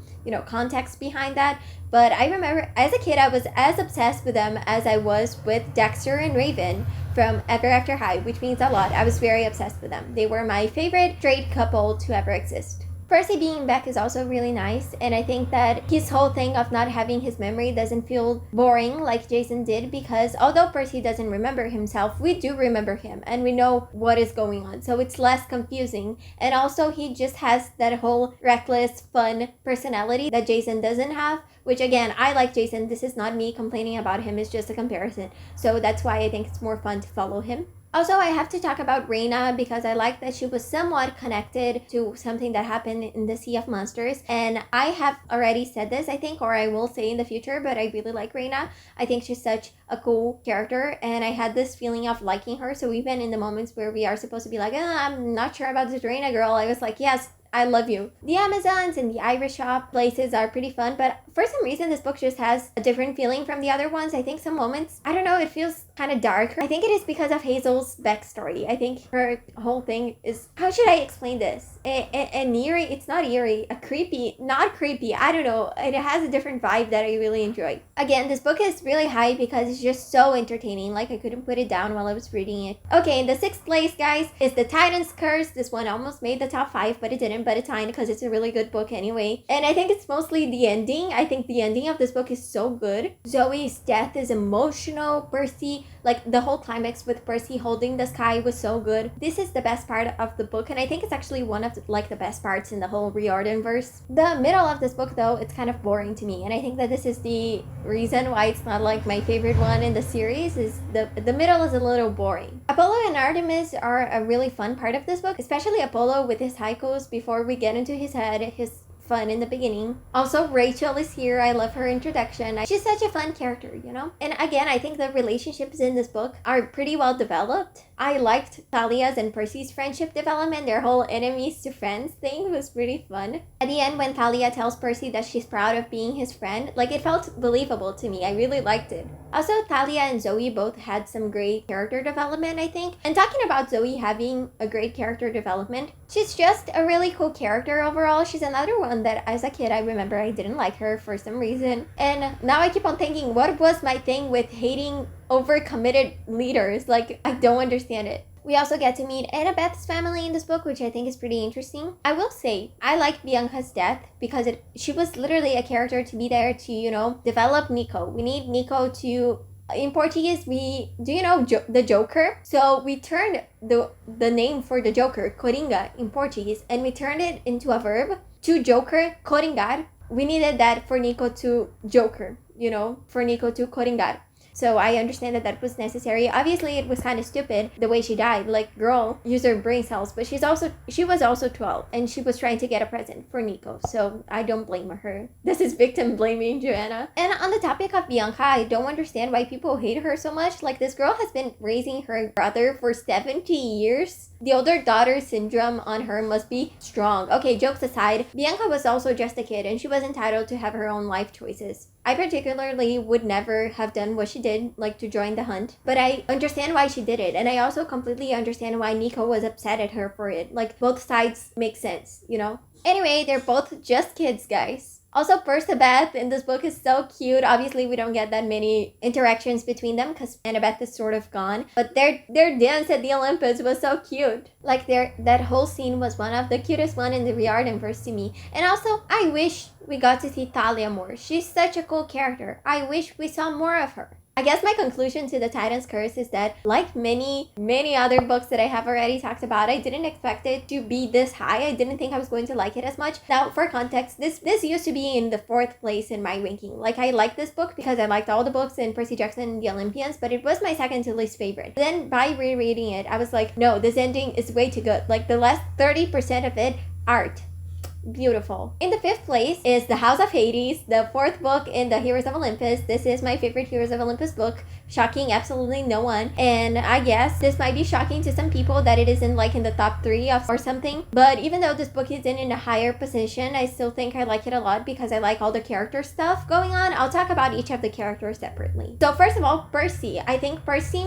context behind that. But I remember as a kid I was as obsessed with them as I was with Dexter and Raven from Ever After High, which means a lot. I was very obsessed with them. They were my favorite straight couple to ever exist. Percy being back is also really nice, and I think that his whole thing of not having his memory doesn't feel boring like Jason did, because although Percy doesn't remember himself, we do remember him and we know what is going on, so it's less confusing. And also he just has that whole reckless, fun personality that Jason doesn't have, which again, I like Jason. This is not me complaining about him, it's just a comparison. So that's why I think it's more fun to follow him. Also, I have to talk about Reyna because I like that she was somewhat connected to something that happened in the Sea of Monsters. And I have already said this, I think, or I will say in the future, but I really like Reyna. I think she's such a cool character, and I had this feeling of liking her. So even in the moments where we are supposed to be like, I'm not sure about this Reyna girl, I was like, yes, I love you. The Amazons and the Irish shop places are pretty fun, but for some reason this book just has a different feeling from the other ones. I think some moments, I don't know, it feels kind of darker. I think it is because of Hazel's backstory. I think her whole thing is, how should I explain this? An eerie, it's not eerie, a creepy, not creepy, I don't know. It has a different vibe that I really enjoy. Again, this book is really high because it's just so entertaining. Like, I couldn't put it down while I was reading it. Okay, in the 6th place, guys, is The Titan's Curse. This one almost made the top 5, but it didn't, but it's fine because it's a really good book anyway. And I think it's mostly the ending. I think the ending of this book is so good. Zoe's death is emotional. Percy, like the whole climax with Percy holding the sky was so good. This is the best part of the book, and I think it's actually one of the best parts in the whole riordanverse. The middle of this book, though, it's kind of boring to me, and I think that this is the reason why it's not like my favorite one in the series. Is the middle is a little boring. Apollo and Artemis are a really fun part of this book, especially Apollo with his haikus before we get into his head, his fun in the beginning. Also, Rachel is here. I love her introduction. She's such a fun character, you know? And again, I think the relationships in this book are pretty well developed. I liked Thalia's and Percy's friendship development. Their whole enemies to friends thing was pretty fun. At the end, when Thalia tells Percy that she's proud of being his friend, like, it felt believable to me. I really liked it. Also, Thalia and Zoe both had some great character development, I think. And talking about Zoe having a great character development, she's just a really cool character overall. She's another one that as a kid I remember I didn't like her for some reason. And now I keep on thinking, what was my thing with hating overcommitted leaders? Like, I don't understand it. We also get to meet Annabeth's family in this book, which I think is pretty interesting. I will say, I like Bianca's death because she was literally a character to be there to, you know, develop Nico. We need Nico to... In Portuguese, the Joker? So we turned the name for the Joker, Coringa, in Portuguese, and we turned it into a verb. To Joker, coringar. We needed that for Nico to Joker, you know, for Nico to coringar. So I understand that that was necessary. Obviously, it was kind of stupid the way she died. Like, girl, use her brain cells. But she was also 12, and she was trying to get a present for Nico. So I don't blame her. This is victim blaming, Joanna. And on the topic of Bianca, I don't understand why people hate her so much. Like, this girl has been raising her brother for 70 years. The older daughter syndrome on her must be strong. Okay, jokes aside, Bianca was also just a kid, and she was entitled to have her own life choices. I particularly would never have done what she did, like to join the hunt, but I understand why she did it, and I also completely understand why Nico was upset at her for it. Like, both sides make sense, you know? Anyway, they're both just kids, guys. Also, Percabeth in this book is so cute. Obviously, we don't get that many interactions between them because Annabeth is sort of gone. But their dance at the Olympus was so cute. Like, that whole scene was one of the cutest one in the riordanverse to me. And also, I wish we got to see Thalia more. She's such a cool character. I wish we saw more of her. I guess my conclusion to The Titan's Curse is that, like many other books that I have already talked about, I didn't expect it to be this high. I didn't think I was going to like it as much. Now, for context, this used to be in the 4th place in my ranking. Like, I liked this book because I liked all the books in Percy Jackson and the Olympians, but it was my second to least favorite. Then, by rereading it, I was like, no, this ending is way too good. Like, the last 30% of it, art. Beautiful. In the 5th place is The House of Hades, the 4th book in the Heroes of Olympus. This is my favorite Heroes of Olympus book, shocking absolutely no one. And I guess this might be shocking to some people that it isn't like in the top 3 or something. But even though this book isn't in a higher position, I still think I like it a lot because I like all the character stuff going on. I'll talk about each of the characters separately. So first of all, Percy. I think Percy,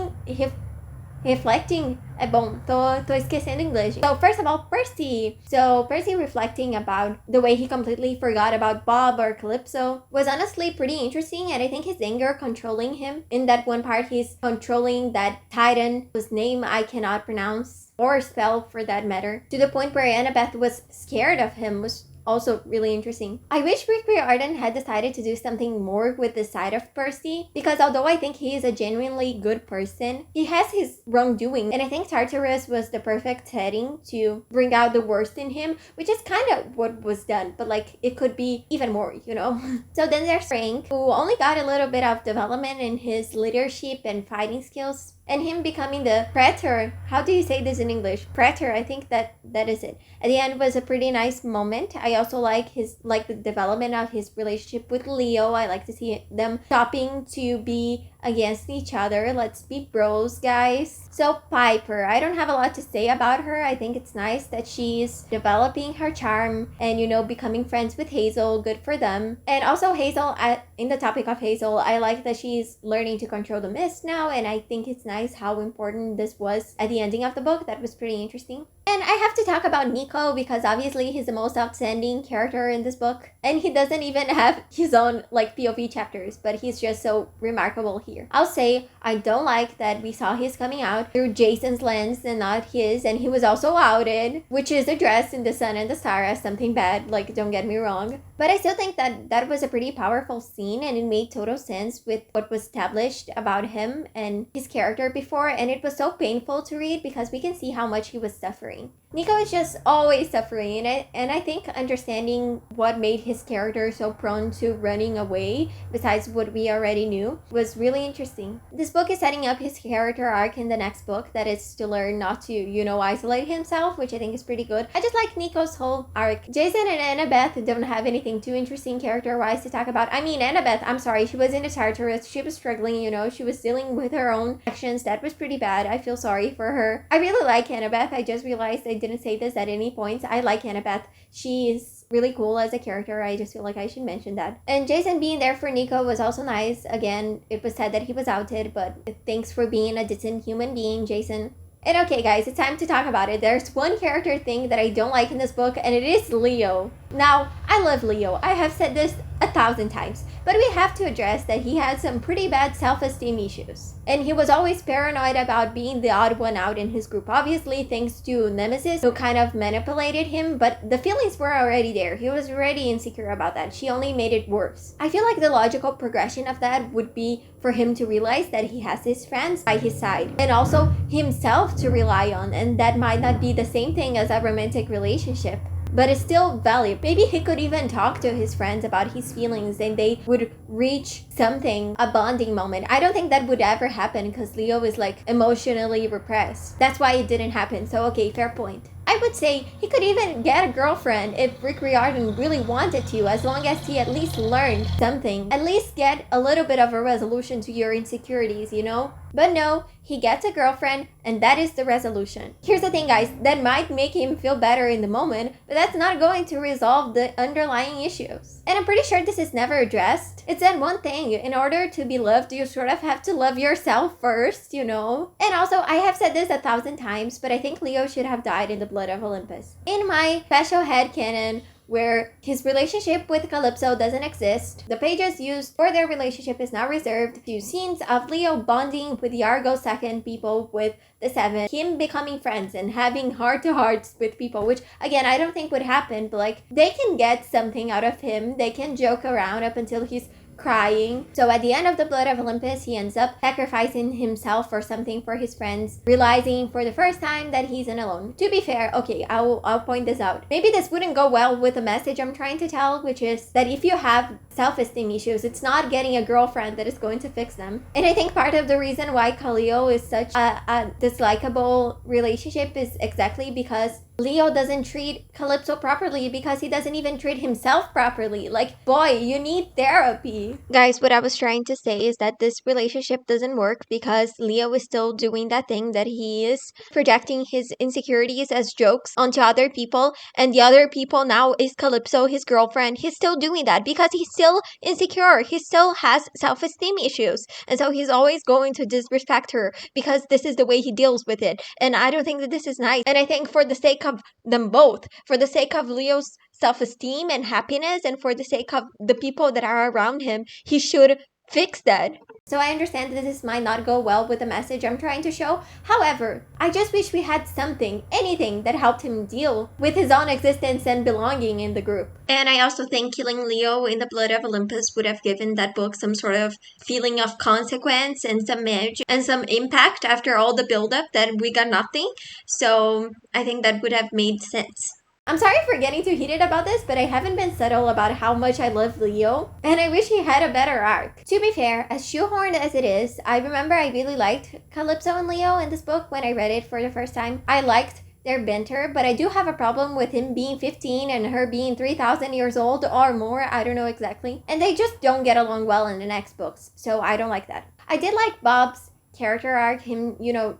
reflecting. Bom, tô esquecendo inglês. So first of all, Percy. So Percy reflecting about the way he completely forgot about Bob or Calypso was honestly pretty interesting, and I think his anger controlling him. In that one part, he's controlling that Titan whose name I cannot pronounce or spell for that matter, to the point where Annabeth was scared of him was also really interesting. I wish Rick Riordan had decided to do something more with the side of Percy, because although I think he is a genuinely good person, he has his wrongdoing, and I think Tartarus was the perfect setting to bring out the worst in him, which is kind of what was done, but like it could be even more, you know? So then there's Frank, who only got a little bit of development in his leadership and fighting skills, and him becoming the praetor. How do you say this in English? Praetor, I think that is it. At the end was a pretty nice moment. I also like the development of his relationship with Leo. I like to see them stopping to be against each other. Let's be bros, guys. So Piper, I don't have a lot to say about her. I think it's nice that she's developing her charm and, you know, becoming friends with Hazel. Good for them. And also Hazel, in the topic of Hazel, I like that she's learning to control the mist now, and I think it's nice how important this was at the ending of the book. That was pretty interesting. And I have to talk about Nico, because obviously he's the most outstanding character in this book, and he doesn't even have his own like POV chapters, but he's just so remarkable here. I'll say I don't like that we saw his coming out through Jason's lens and not his, and he was also outed, which is addressed in The Sun and the Star as something bad, like don't get me wrong. But I still think that was a pretty powerful scene, and it made total sense with what was established about him and his character before, and it was so painful to read because we can see how much he was suffering. Nico is just always suffering, and I think understanding what made his character so prone to running away, besides what we already knew, was really interesting. This book is setting up his character arc in the next book, that is to learn not to, you know, isolate himself, which I think is pretty good. I just like Nico's whole arc. Jason and Annabeth don't have anything too interesting character-wise to talk about. I mean, Annabeth, I'm sorry, she was in the Tartarus, she was struggling, you know, she was dealing with her own actions. That was pretty bad. I feel sorry for her. I really like Annabeth. I just realized I didn't say this at any point. I like Annabeth. She is really cool as a character. I just feel like I should mention that. And Jason being there for Nico was also nice. Again, it was said that he was outed, but thanks for being a decent human being, Jason. And okay guys, it's time to talk about it. There's one character thing that I don't like in this book, and it is Leo. Now, I love Leo. I have said this 1,000 times, but we have to address that he had some pretty bad self-esteem issues. And he was always paranoid about being the odd one out in his group. Obviously, thanks to Nemesis, who kind of manipulated him, but the feelings were already there. He was already insecure about that. She only made it worse. I feel like the logical progression of that would be for him to realize that he has his friends by his side, and also himself to rely on, and that might not be the same thing as a romantic relationship, but it's still valid. Maybe he could even talk to his friends about his feelings and they would reach something, a bonding moment. I don't think that would ever happen because Leo is like emotionally repressed. That's why it didn't happen. So okay, fair point. I would say he could even get a girlfriend if Rick Riordan really wanted to, as long as he at least learned something. At least get a little bit of a resolution to your insecurities, you know? But no, he gets a girlfriend, and that is the resolution. Here's the thing, guys, that might make him feel better in the moment, but that's not going to resolve the underlying issues. And I'm pretty sure this is never addressed. It's that one thing, in order to be loved, you sort of have to love yourself first, you know? And also, I have said this 1,000 times, but I think Leo should have died in the Blood of Olympus. In my special headcanon, where his relationship with Calypso doesn't exist, the pages used for their relationship is now reserved to scenes of Leo bonding with the Argo second people with the Seven, him becoming friends and having heart-to-hearts with people, which again I don't think would happen, but like they can get something out of him. They can joke around up until he's crying. So at the end of the Blood of Olympus, he ends up sacrificing himself for something for his friends, realizing for the first time that he's in alone. To be fair, okay, I'll point this out. Maybe this wouldn't go well with the message I'm trying to tell, which is that if you have self-esteem issues, it's not getting a girlfriend that is going to fix them. And I think part of the reason why Kaleo is such a dislikable relationship is exactly because Leo doesn't treat Calypso properly because he doesn't even treat himself properly. Like, boy, you need therapy. Guys, what I was trying to say is that this relationship doesn't work because Leo is still doing that thing that he is projecting his insecurities as jokes onto other people, and the other people now is Calypso, his girlfriend. He's still doing that because he's still insecure. He still has self-esteem issues. And so he's always going to disrespect her because this is the way he deals with it. And I don't think that this is nice. And I think for the sake of them both, for the sake of Leo's self-esteem and happiness, and for the sake of the people that are around him, he should fix that. So I understand that this might not go well with the message I'm trying to show. However, I just wish we had something, anything that helped him deal with his own existence and belonging in the group. And I also think killing Leo in the Blood of Olympus would have given that book some sort of feeling of consequence and some edge and some impact after all the buildup that we got nothing. So I think that would have made sense. I'm sorry for getting too heated about this, but I haven't been subtle about how much I love Leo, and I wish he had a better arc. To be fair, as shoehorned as it is, I remember I really liked Calypso and Leo in this book when I read it for the first time. I liked their banter, but I do have a problem with him being 15 and her being 3,000 years old or more, I don't know exactly. And they just don't get along well in the next books, so I don't like that. I did like Bob's character arc, him,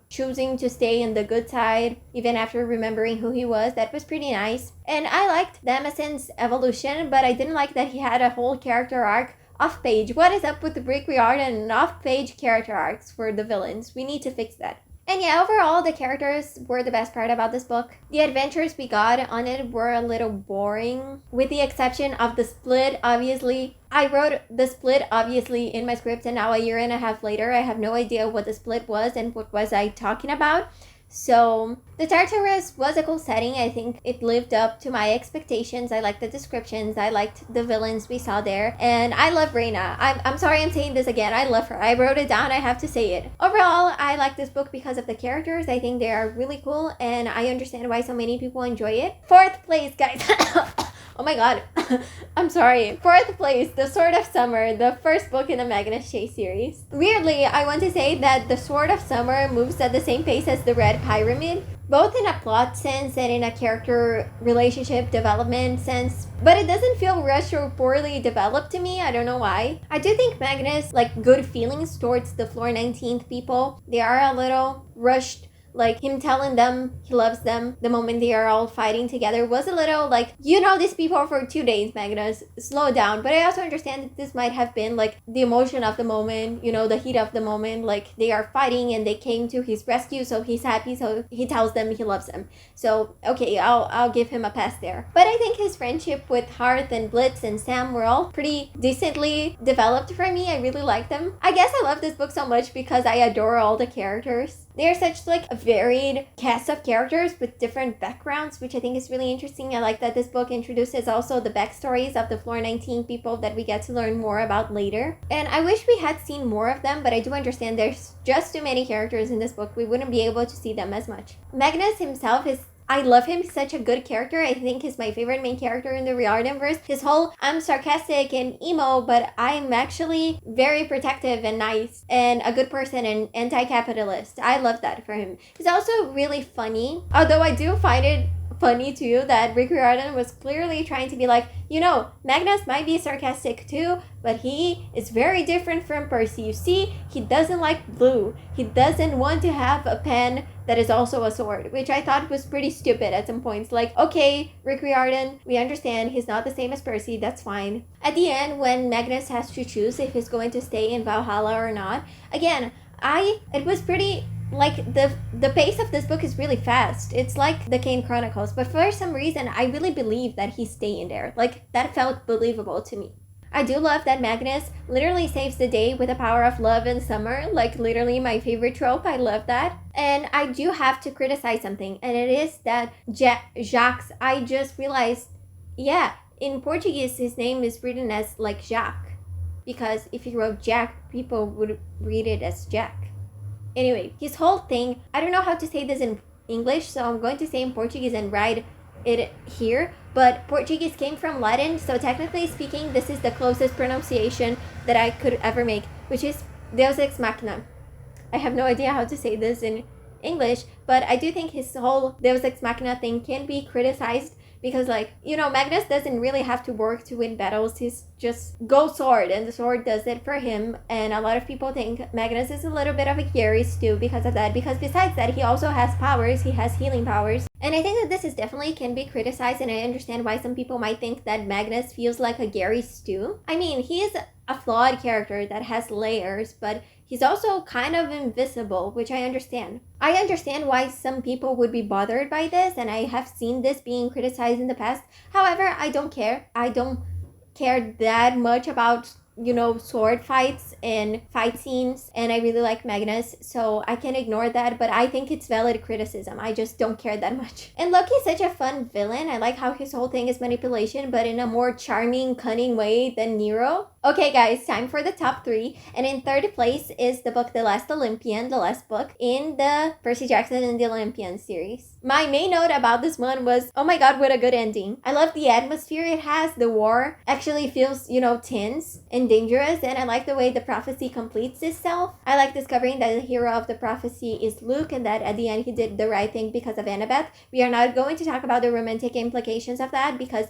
choosing to stay in the good side even after remembering who he was. That was pretty nice. And I liked Damascen's evolution, but I didn't like that he had a whole character arc off-page. What is up with the Rick Riordan and off-page character arcs for the villains? We need to fix that. And yeah, overall, the characters were the best part about this book. The adventures we got on it were a little boring, with the exception of the split, obviously. I wrote the split, obviously, in my script, and now a year and a half later, I have no idea what the split was and what was I talking about. So, the Tartarus was a cool setting. I think it lived up to my expectations. I liked the descriptions. I liked the villains we saw there. And I love Reina. I'm sorry I'm saying this again. I love her. I wrote it down. I have to say it. Overall, I like this book because of the characters. I think they are really cool, and I understand why so many people enjoy it. 4th place, guys. Oh my god. I'm sorry. 4th place, The Sword of Summer, the first book in the Magnus Chase series. Weirdly, I want to say that The Sword of Summer moves at the same pace as The Red Pyramid, both in a plot sense and in a character relationship development sense, but it doesn't feel rushed or poorly developed to me. I don't know why. I do think Magnus, good feelings towards the Floor 19th people. They are a little rushed. Like, him telling them he loves them the moment they are all fighting together was a little these people for 2 days, Magnus. Slow down. But I also understand that this might have been, the emotion of the moment, the heat of the moment. They are fighting and they came to his rescue, so he's happy, so he tells them he loves them. So, okay, I'll give him a pass there. But I think his friendship with Hearth and Blitz and Sam were all pretty decently developed for me. I really like them. I guess I love this book so much because I adore all the characters. They're such a varied cast of characters with different backgrounds, which I think is really interesting. I like that this book introduces also the backstories of the Floor 19 people that we get to learn more about later. And I wish we had seen more of them, but I do understand there's just too many characters in this book. We wouldn't be able to see them as much. Magnus himself I love him. He's such a good character. I think he's my favorite main character in the riordanverse. His whole, I'm sarcastic and emo, but I'm actually very protective and nice and a good person and anti-capitalist. I love that for him. He's also really funny, although I do find it funny too that Rick Riordan was clearly trying to be Magnus might be sarcastic too, but he is very different from Percy. You see, he doesn't like blue. He doesn't want to have a pen that is also a sword, which I thought was pretty stupid at some points. Okay, Rick Riordan, we understand he's not the same as Percy, that's fine. At the end, when Magnus has to choose if he's going to stay in Valhalla or not, again, it was pretty the pace of this book is really fast. It's like the Kane Chronicles, but for some reason I really believe that he's staying there. That felt believable to me. I do love that Magnus literally saves the day with the power of love and summer, literally my favorite trope. I love that. And I do have to criticize something, and it is that Jacques, I just realized, in Portuguese his name is written as Jacques, because if he wrote Jack, people would read it as Jack. Anyway, his whole thing, I don't know how to say this in English, so I'm going to say in Portuguese and write it here. But Portuguese came from Latin, so technically speaking, this is the closest pronunciation that I could ever make, which is Deus Ex Machina. I have no idea how to say this in English, but I do think his whole Deus Ex Machina thing can be criticized because, like, you know, Magnus doesn't really have to work to win battles. He's just go sword, and the sword does it for him. And a lot of people think Magnus is a little bit of a Aries too because of that, because besides that, he also has powers. He has healing powers. And I think that this is definitely can be criticized, and I understand why some people might think that Magnus feels like a Aries too. I mean, he is a flawed character that has layers, but he's also kind of invisible, which I understand. I understand why some people would be bothered by this, and I have seen this being criticized in the past. However, I don't care. I don't care that much about, you know, sword fights and fight scenes, and I really like Magnus, so I can ignore that, but I think it's valid criticism. I just don't care that much. And Loki's such a fun villain. I like how his whole thing is manipulation, but in a more charming, cunning way than Nero. Okay guys, time for the top 3, and in 3rd place is the book The Last Olympian, the last book in the Percy Jackson and the Olympians series. My main note about this one was, oh my god, what a good ending. I love the atmosphere it has. The war actually feels, you know, tense and dangerous, and I like the way the prophecy completes itself. I like discovering that the hero of the prophecy is Luke, and that at the end he did the right thing because of Annabeth. We are not going to talk about the romantic implications of that because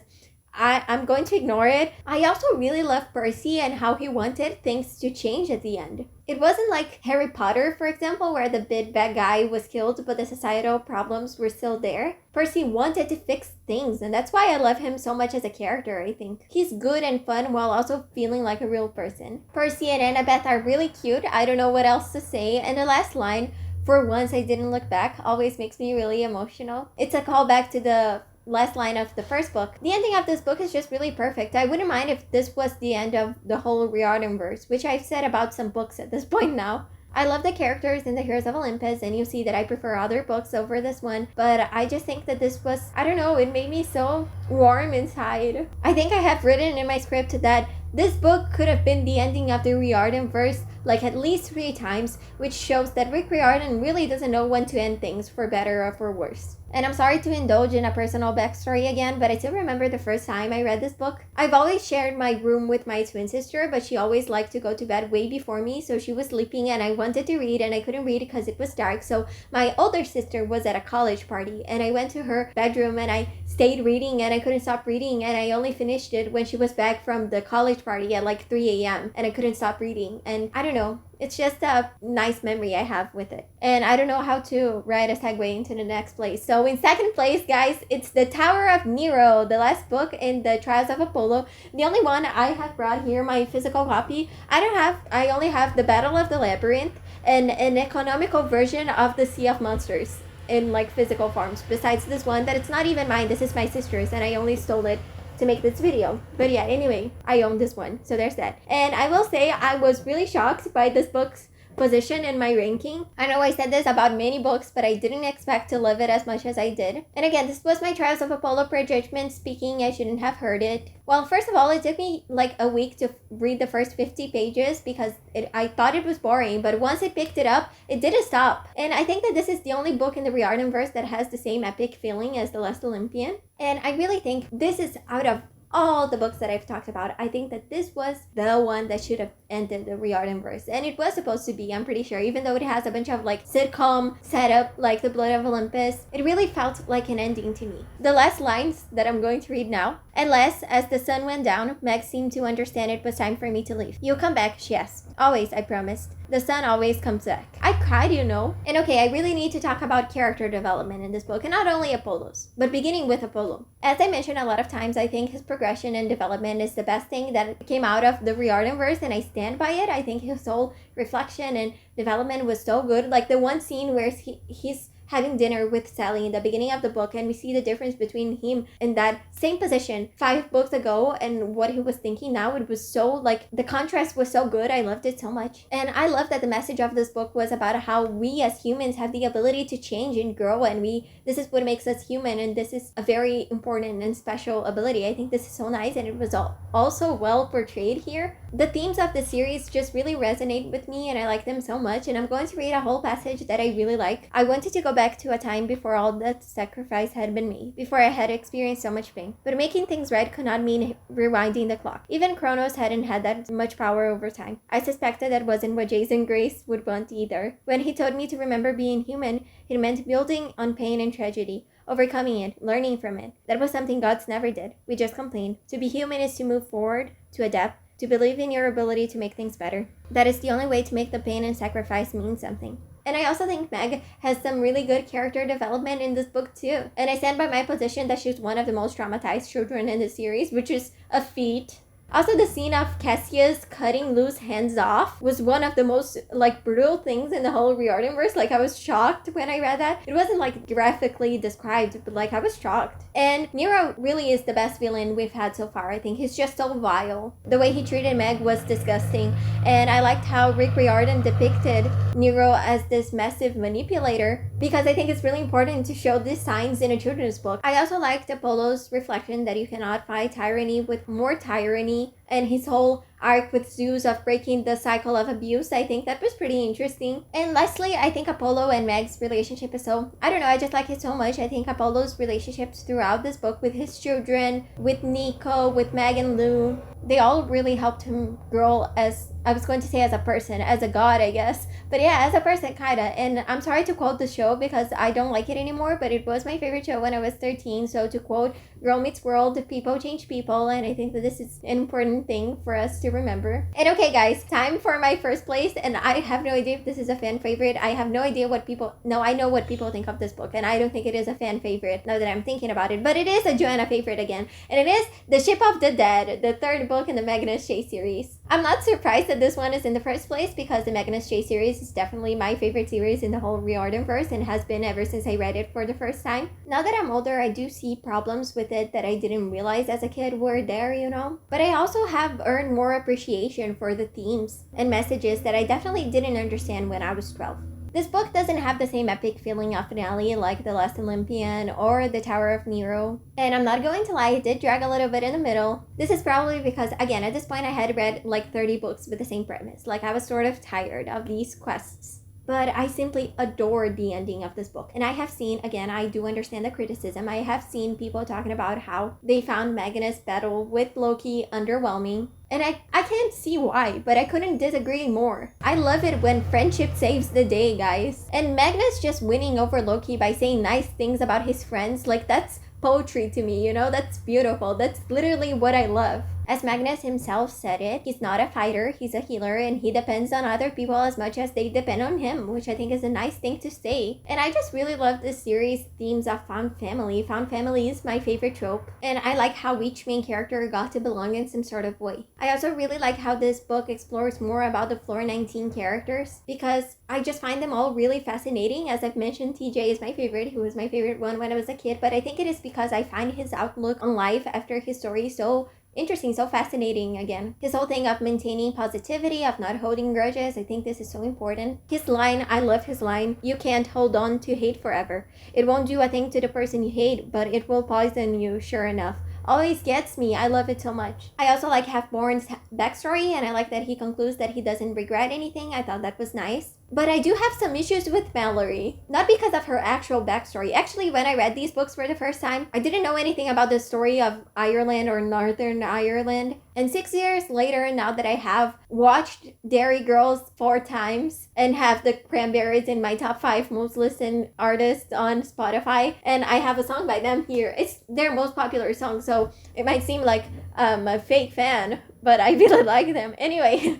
I'm going to ignore it. I also really love Percy and how he wanted things to change at the end. It wasn't like Harry Potter, for example, where the big bad guy was killed but the societal problems were still there. Percy wanted to fix things, and that's why I love him so much as a character, I think. He's good and fun while also feeling like a real person. Percy and Annabeth are really cute. I don't know what else to say. And the last line, "For once I didn't look back," always makes me really emotional. It's a callback to the last line of the first book. The ending of this book is just really perfect. I wouldn't mind if this was the end of the whole riordanverse, which I've said about some books at this point now. I love the characters in the Heroes of Olympus, and you see that I prefer other books over this one, but I just think that this was, I don't know, it made me so warm inside. I think I have written in my script that this book could have been the ending of the riordanverse like at least 3 times, which shows that Rick Riordan really doesn't know when to end things, for better or for worse. And I'm sorry to indulge in a personal backstory again, but I still remember the first time I read this book. I've always shared my room with my twin sister, but she always liked to go to bed way before me, so she was sleeping and I wanted to read and I couldn't read because it was dark. So my older sister was at a college party and I went to her bedroom and I stayed reading and I couldn't stop reading, and I only finished it when she was back from the college party at like 3 a.m. and I couldn't stop reading. And I don't know, it's just a nice memory I have with it. And I don't know how to write a segue into the next place. So in 2nd place, guys, it's the Tower of Nero, the last book in the Trials of Apollo. The only one I have brought here, my physical copy. I only have the Battle of the Labyrinth and an economical version of the Sea of Monsters in like physical forms. Besides this one, that it's not even mine, this is my sister's, and I only stole it to make this video. But yeah, anyway, I own this one, so there's that. And I will say I was really shocked by this book's position in my ranking. I know I said this about many books, but I didn't expect to love it as much as I did. And again, this was my Trials of Apollo prejudgment speaking. I shouldn't have heard it. Well, first of all, it took me like a week to read the first 50 pages because I thought it was boring, but once I picked it up, it didn't stop. And I think that this is the only book in the riordanverse that has the same epic feeling as The Last Olympian. And I really think this is, out of all the books that I've talked about, I think that this was the one that should have ended the riordanverse. And it was supposed to be, I'm pretty sure, even though it has a bunch of like sitcom setup like the Blood of Olympus, it really felt like an ending to me. The last lines that I'm going to read now. "Unless, as the sun went down, Meg seemed to understand it was time for me to leave. You'll come back," she asked. "Always," I promised. "The sun always comes back." I cried, you know. And okay, I really need to talk about character development in this book, and not only Apollo's, but beginning with Apollo. As I mentioned a lot of times, I think his progression and development is the best thing that came out of the riordanverse, and I stand by it. I think his whole reflection and development was so good. Like the one scene where he's having dinner with Sally in the beginning of the book, and we see the difference between him in that same position 5 books ago and what he was thinking now. It was so, like, the contrast was so good. I loved it so much. And I love that the message of this book was about how we as humans have the ability to change and grow, and this is what makes us human, and this is a very important and special ability. I think this is so nice, and it was also well portrayed here. The themes of the series just really resonate with me, and I like them so much, and I'm going to read a whole passage that I really like. I wanted to go back to a time before all that sacrifice had been made, before I had experienced so much pain. But making things right could not mean rewinding the clock. Even Kronos hadn't had that much power over time. I suspected that wasn't what Jason Grace would want either. When he told me to remember being human, it meant building on pain and tragedy, overcoming it, learning from it. That was something gods never did. We just complained. To be human is to move forward, to adapt, to believe in your ability to make things better. That is the only way to make the pain and sacrifice mean something. And I also think Meg has some really good character development in this book too. And I stand by my position that she's one of the most traumatized children in the series, which is a feat. Also, the scene of Cassius cutting Lou's hands off was one of the most, brutal things in the whole riordanverse. I was shocked when I read that. It wasn't, graphically described, but, I was shocked. And Nero really is the best villain we've had so far, I think. He's just so vile. The way he treated Meg was disgusting. And I liked how Rick Riordan depicted Nero as this massive manipulator, because I think it's really important to show these signs in a children's book. I also liked Apollo's reflection that you cannot fight tyranny with more tyranny, and his whole arc with Zeus of breaking the cycle of abuse. I think that was pretty interesting. And lastly, I think Apollo and Meg's relationship is so, I don't know, I just like it so much. I think Apollo's relationships throughout this book with his children, with Nico, with Meg and Lou, they all really helped him grow as, I was going to say as a person, as a god, I guess. But yeah, as a person, kinda. And I'm sorry to quote the show because I don't like it anymore, but it was my favorite show when I was 13. So to quote Girl Meets World, people change people, and I think that this is an important thing for us to remember. And okay, guys, time for my first place, and I have no idea if this is a fan favorite. I have no idea what people... No, I know what people think of this book, and I don't think it is a fan favorite now that I'm thinking about it, but it is a Joanna favorite again, and it is The Ship of the Dead, the third book in the Magnus Chase series. I'm not surprised that this one is in the first place because the Magnus Chase series is definitely my favorite series in the whole riordanverse and has been ever since I read it for the first time. Now that I'm older, I do see problems with it that I didn't realize as a kid were there, you know? But I also have earned more appreciation for the themes and messages that I definitely didn't understand when I was 12. This book doesn't have the same epic feeling of finale like The Last Olympian or The Tower of Nero. And I'm not going to lie, it did drag a little bit in the middle. This is probably because, again, at this point I had read 30 books with the same premise. I was sort of tired of these quests. But I simply adored the ending of this book. And I have seen, again, I do understand the criticism. I have seen people talking about how they found Magnus' battle with Loki underwhelming. And I can't see why, but I couldn't disagree more. I love it when friendship saves the day, guys. And Magnus just winning over Loki by saying nice things about his friends, that's poetry to me, you know? That's beautiful. That's literally what I love. As Magnus himself said it, he's not a fighter, he's a healer, and he depends on other people as much as they depend on him, which I think is a nice thing to say. And I just really love this series' themes of found family. Found family is my favorite trope, and I like how each main character got to belong in some sort of way. I also really like how this book explores more about the Floor 19 characters, because I just find them all really fascinating. As I've mentioned, TJ is my favorite. He was my favorite one when I was a kid, but I think it is because I find his outlook on life after his story so interesting, so fascinating again. His whole thing of maintaining positivity, of not holding grudges, I think this is so important. His line, I love his line, "You can't hold on to hate forever. It won't do a thing to the person you hate, but it will poison you, sure enough." Always gets me. I love it so much. I also like Halfborn's backstory, and I like that he concludes that he doesn't regret anything. I thought that was nice. But I do have some issues with Mallory. Not because of her actual backstory. Actually, when I read these books for the first time, I didn't know anything about the story of Ireland or Northern Ireland. And 6 years later, now that I have watched Dairy Girls 4 times and have the Cranberries in my top 5 most listened artists on Spotify, and I have a song by them here. It's their most popular song, so it might seem like a fake fan, but I really like them. Anyway,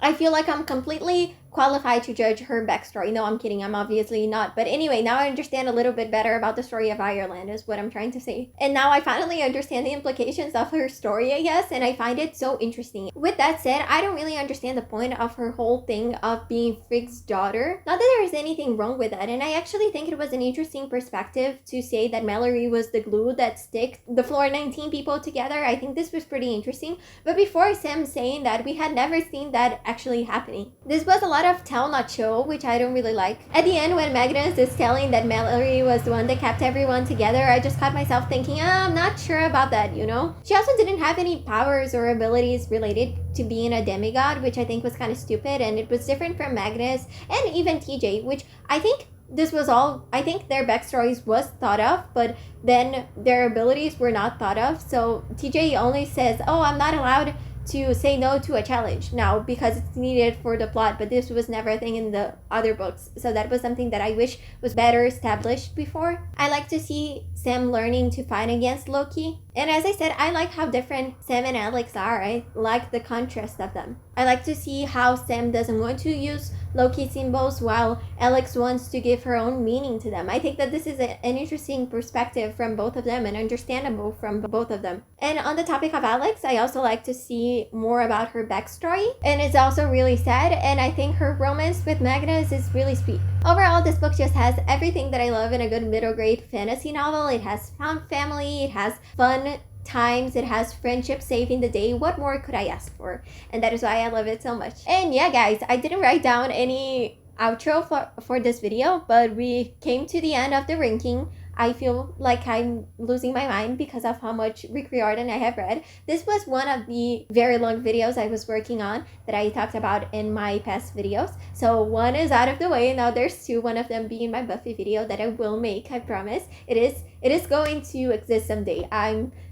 I feel like I'm completely qualified to judge her backstory. No, I'm kidding. I'm obviously not. But anyway, now I understand a little bit better about the story of Ireland is what I'm trying to say. And now I finally understand the implications of her story, I guess, and I find it so interesting. With that said, I don't really understand the point of her whole thing of being Frigg's daughter. Not that there is anything wrong with that, and I actually think it was an interesting perspective to say that Mallory was the glue that stick the Floor 19 people together. I think this was pretty interesting. But before Sam saying that, we had never seen that actually happening. This was a lot of tell not show, which I don't really like. At the end, when Magnus is telling that Mallory was the one that kept everyone together, I just caught myself thinking, I'm not sure about that, you know? She also didn't have any powers or abilities related to being a demigod, which I think was kind of stupid, and it was different from Magnus and even TJ, which I think this was all, I think their backstories was thought of, but then their abilities were not thought of. So TJ only says, oh, I'm not allowed to say no to a challenge now because it's needed for the plot, but this was never a thing in the other books. So that was something that I wish was better established before. I like to see Sam learning to fight against Loki. And as I said, I like how different Sam and Alex are. I like the contrast of them. I like to see how Sam doesn't want to use Loki symbols while Alex wants to give her own meaning to them. I think that this is an interesting perspective from both of them and understandable from both of them. And on the topic of Alex, I also like to see more about her backstory. And it's also really sad, and I think her romance with Magnus is really sweet. Overall, this book just has everything that I love in a good middle grade fantasy novel. It has found family, it has fun times, it has friendship saving the day. What more could I ask for? And that is why I love it so much. And yeah, guys, I didn't write down any outro for this video, but we came to the end of the ranking. I feel like I'm losing my mind because of how much Rick Riordan I have read. This was one of the very long videos I was working on that I talked about in my past videos. So one is out of the way. Now there's two, one of them being my Buffy video that I will make, I promise. It is going to exist someday.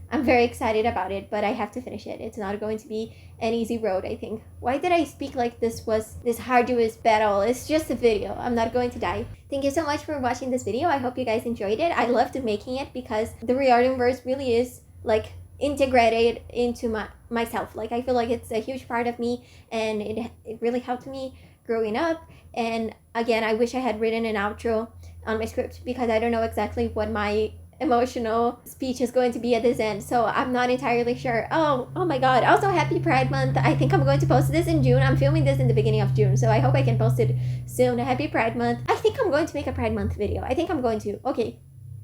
I'm very excited about it, but I have to finish it. It's not going to be an easy road, I think. Why did I speak like this was this arduous battle? It's just a video. I'm not going to die. Thank you so much for watching this video. I hope you guys enjoyed it. I loved making it because the riordanverse really is like integrated into myself. Like I feel like it's a huge part of me, and it really helped me growing up. And again, I wish I had written an outro on my script because I don't know exactly what my emotional speech is going to be at this end, so I'm not entirely sure. Oh my god, also happy Pride Month. I think I'm going to post this in June. I'm filming this in the beginning of June, so I hope I can post it soon. Happy Pride Month. I think I'm going to make a Pride Month video. I think I'm going to. Okay,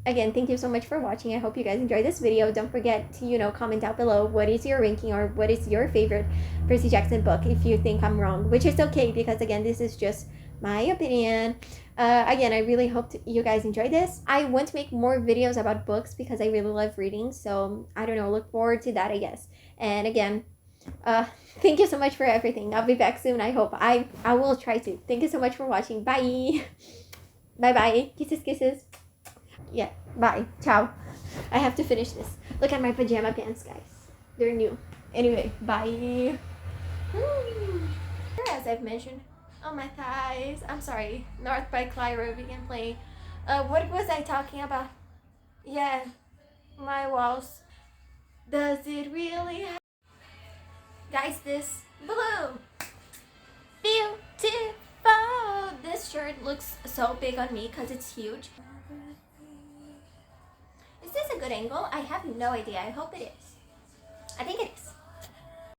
again, thank you so much for watching. I hope you guys enjoyed this video. Don't forget to comment down below what is your ranking or what is your favorite Percy Jackson book if you think I'm wrong, which is okay because again, this is just my opinion. Again, I really hope you guys enjoy this. I want to make more videos about books because I really love reading, so I don't know, look forward to that, I guess. And again, thank you so much for everything. I'll be back soon, I hope. I will try to. Thank you so much for watching. Bye. Bye bye. Kisses, kisses. Yeah, bye. Ciao. I have to finish this. Look at my pajama pants, guys. They're new. Anyway, bye. As I've mentioned, oh my thighs. I'm sorry. North by Clyro began playing. What was I talking about? Yeah, my walls. Does it really guys, this blue. Beautiful. This shirt looks so big on me because it's huge. Is this a good angle? I have no idea. I hope it is. I think it is.